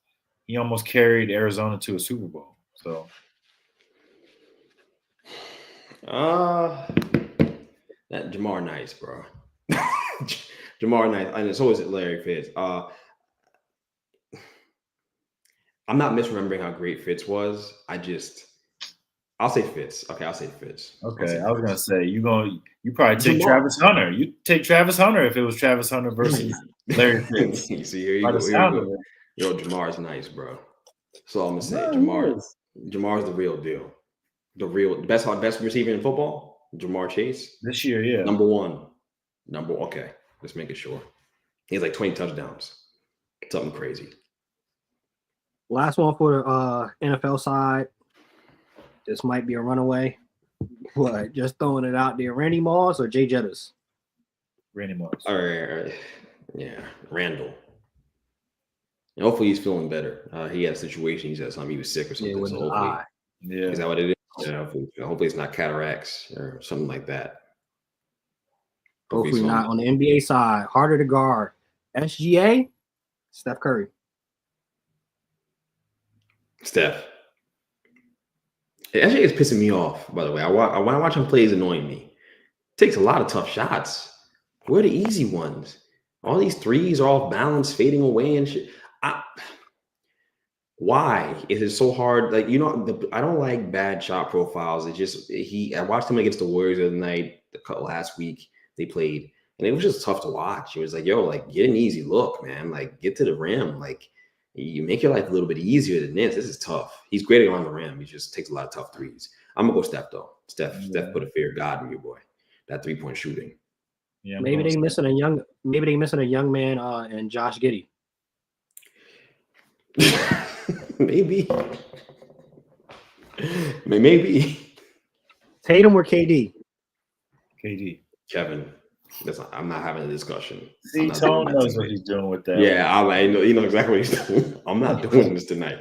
he almost carried Arizona to a Super Bowl. So, that Jamar nice, bro. Jamar nice, and so is it Larry Fitz. I'm not misremembering how great Fitz was. I'll say Fitz. Okay, I'll say Fitz. Okay, I was gonna say you probably take Travis Hunter. You take Travis Hunter if it was Travis Hunter versus Larry Fitz. You see, here you go. Yo, Jamar's nice, bro. That's all I'm gonna say. Jamar's the real deal. The best receiver in football. Jamar Chase this year, yeah. Number one. Okay, let's make it sure. He has like 20 touchdowns. Something crazy. Last one for the NFL side. This might be a runaway, but just throwing it out there. Randy Moss or Jay Jettis? Randy Moss. All right. Yeah, Randall. And hopefully he's feeling better. He had a situation. He said something. He was sick or something. So hopefully, is that what it is? Yeah. Hopefully it's not cataracts or something like that. Hopefully not. On the NBA side, harder to guard. SGA, Steph Curry. Steph. SGA is pissing me off, by the way. When I watch him play, he's annoying me. Takes a lot of tough shots. Where are the easy ones? All these threes are off balance, fading away and shit. Why is it so hard? Like, I don't like bad shot profiles. It just I watched him against the Warriors the other night, last week they played, and it was just tough to watch. It was like, yo, like, get an easy look, man. Like, get to the rim. Like, you make your life a little bit easier than this. This is tough. He's great around the rim. He just takes a lot of tough threes. I'm gonna go Steph though. Steph put a fear of God in you, boy. That 3-point shooting. Yeah, maybe they missing a young man and Josh Giddey. Maybe. Tatum or KD? KD. Kevin. I'm not having a discussion. See, Tone knows what he's doing with that. Yeah, you know exactly what he's doing. I'm not doing this tonight.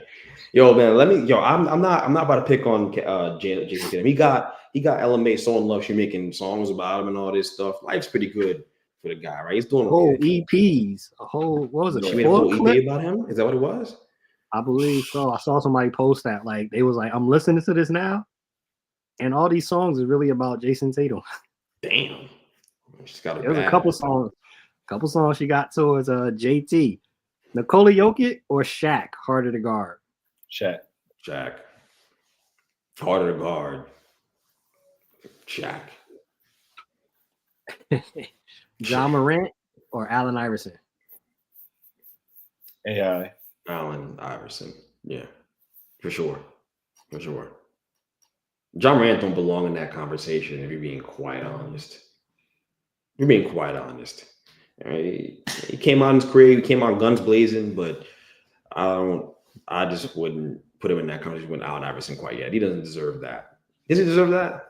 Yo, man, I'm not about to pick on Jason Tatum. He got LMA so in love. She's making songs about him and all this stuff. Life's pretty good for the guy, right? He's doing whole okay. EPs, a whole what was it? She made a whole EP about him. Is that what it was? I believe so. I saw somebody post that. Like they was like, I'm listening to this now, and all these songs is really about Jason Tatum. Damn. She's got There's a couple songs she got towards JT. Nikola Jokic or Shaq, harder to guard? Shaq. Harder to guard. Shaq. John Morant or Allen Iverson? AI. Allen Iverson. Yeah. For sure. John Morant don't belong in that conversation if you're being quite honest. Right? He came out in his career, he came out guns blazing, but I just wouldn't put him in that conversation with Allen Iverson quite yet. He doesn't deserve that. Does he deserve that?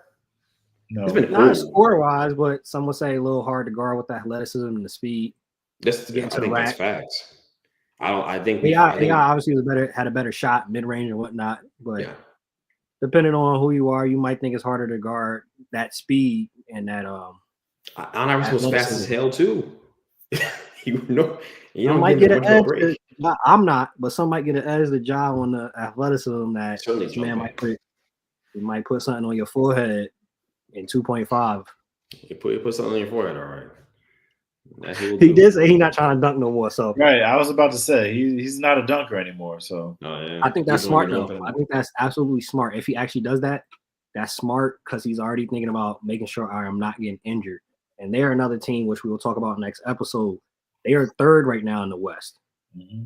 No. It's been Not score-wise, but some would say a little hard to guard with the athleticism and the speed. I think that's facts. I think obviously had a better shot mid-range and whatnot, but depending on who you are, you might think it's harder to guard that speed and that Allen Iverson was fast as hell too. You might get an edge. I'm not, but some might get an edge to job on the athleticism that man might put something on your forehead in 2.5. You put something on your forehead, all right. He did say he's not trying to dunk no more. So right, I was about to say he's not a dunker anymore. So I think that's smart though. I think that's absolutely smart. If he actually does that, that's smart because he's already thinking about making sure I'm not getting injured. And they're another team which we will talk about next episode. They are third right now in the West. Mm-hmm.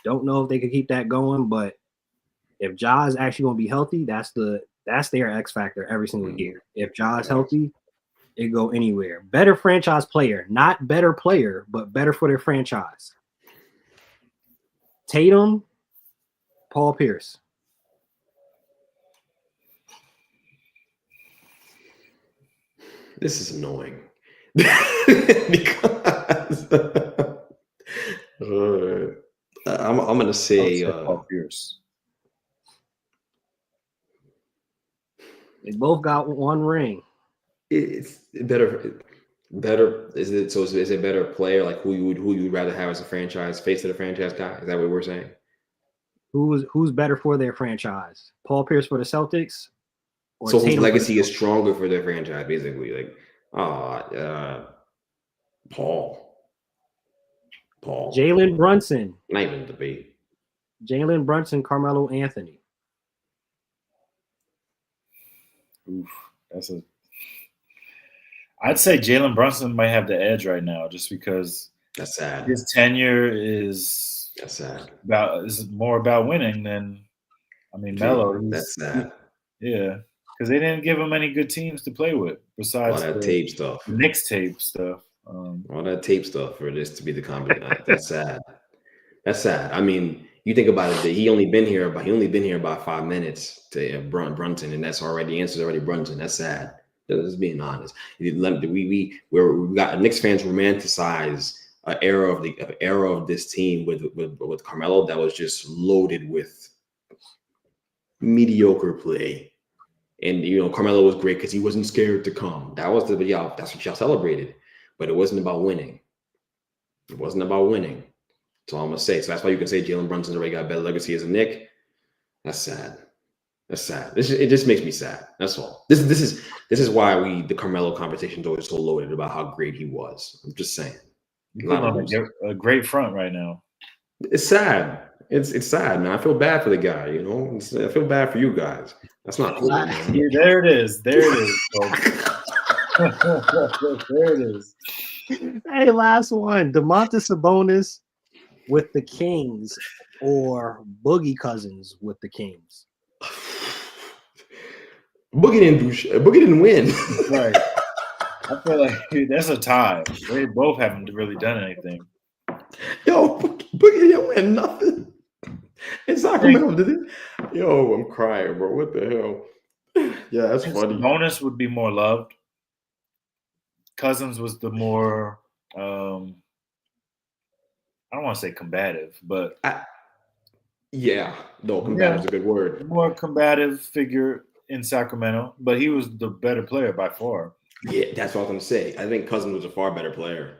Don't know if they could keep that going, but if Ja is actually going to be healthy, that's their X factor every single year. If Ja is healthy, it go anywhere. Better franchise player, not better player, but better for their franchise. Tatum, Paul Pierce. This is annoying because I'm gonna say Paul Pierce. They both got one ring. It's better. Is it better player? Like who you would rather have as a franchise face of the franchise guy? Is that what we're saying? Who's better for their franchise? Paul Pierce for the Celtics? So whose legacy is stronger for their franchise, basically? Like, Paul. Jalen Brunson. Not even a debate. Jalen Brunson, Carmelo Anthony. Oof, I'd say Jalen Brunson might have the edge right now, just because that's sad. His tenure is more about winning than Melo. That's sad. Yeah, because they didn't give him any good teams to play with besides all that tape stuff, Knicks tape stuff. All that tape stuff for this to be the combination. That's sad. That's sad. I mean, you think about it. He only been here about 5 minutes to Brunson, and that's already answers already Brunson. That's sad. Just being honest. We got Knicks fans romanticize an era of this team with Carmelo that was just loaded with mediocre play. And Carmelo was great because he wasn't scared to come. That's what y'all celebrated. But it wasn't about winning. It wasn't about winning. That's all I'm gonna say. So that's why you can say Jalen Brunson's already got a better legacy as a Knick. That's sad. That's sad. It just makes me sad. That's all. This is why the Carmelo conversation is always so loaded about how great he was. I'm just saying. A great front right now. It's sad. It's sad, man. I feel bad for the guy. I feel bad for you guys. That's not cool, man. Yeah, there it is. There it is, folks. There it is. Hey, last one. Domantas Sabonis with the Kings or Boogie Cousins with the Kings? Boogie didn't win. Right. I feel like that's a tie. They both haven't really done anything. Yo, Boogie didn't win nothing. In Sacramento, did it? Yo, I'm crying, bro. What the hell? Yeah, that's funny. Bonus would be more loved. Cousins was the more I don't want to say combative, but combative is a good word. More combative figure in Sacramento, but he was the better player by far. Yeah, that's what I was going to say. I think Cousins was a far better player.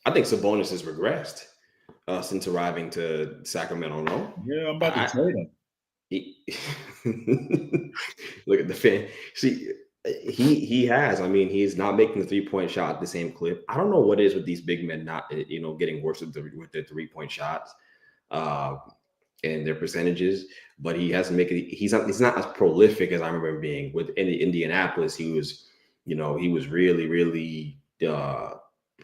I think Sabonis has regressed since arriving to Sacramento. No, yeah, I'm about to trade him. Look at the fan. See, he has. I mean, he's not making the 3-point shot at the same clip. I don't know what it is with these big men not, getting worse with their 3-point shots and their percentages. But he hasn't made it. He's not as prolific as I remember being with Indianapolis. He was, he was really, really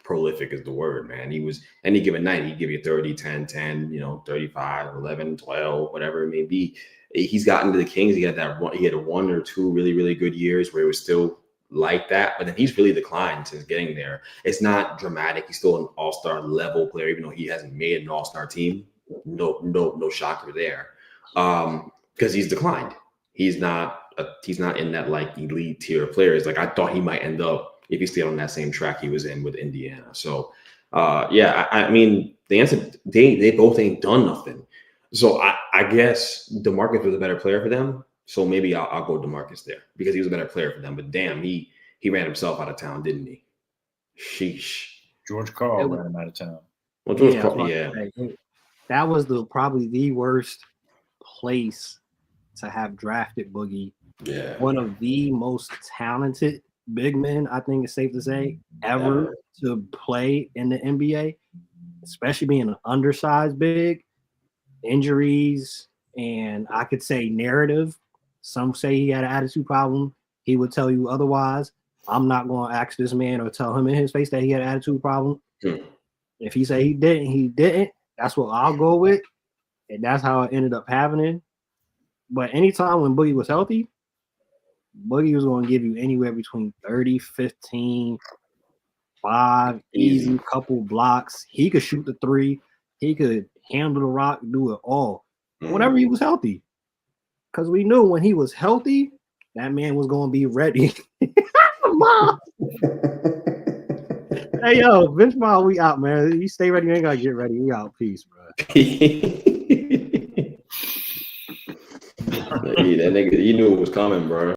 prolific is the word, man. He was any given night, he'd give you 30, 10, 10, 35, 11, 12, whatever it may be. He's gotten to the Kings. He had one or two really, really good years where it was still like that, but then he's really declined since getting there. It's not dramatic. He's still an all-star level player, even though he hasn't made an all-star team. No shocker there. Because he's declined. He's not in that like elite tier of players. Like I thought he might end up if he stayed on that same track he was in with Indiana. So, I mean, the answer, they both ain't done nothing. So I guess DeMarcus was a better player for them. So maybe I'll go DeMarcus there because he was a better player for them. But damn, he ran himself out of town, didn't he? Sheesh. George Karl ran him out of town. Well, George Karl, that was probably the worst place to have drafted Boogie. Yeah. One of the most talented big men, I think it's safe to say, ever to play in the NBA, especially being an undersized big. Injuries, and I could say narrative. Some say he had an attitude problem. He would tell you otherwise. I'm not going to ask this man or tell him in his face that he had an attitude problem. If he say he didn't, he didn't. That's what I'll go with, and that's how it ended up happening. But anytime when Boogie was healthy, Boogie was going to give you anywhere between 30, 15, 5, easy couple blocks. He could shoot the three. He could handle the rock, do it all. Whenever he was healthy. Because we knew when he was healthy, that man was going to be ready. Hey, yo, Bench Mob, we out, man. You stay ready. You ain't got to get ready. We out. Peace, bro. That nigga, you knew it was coming, bro.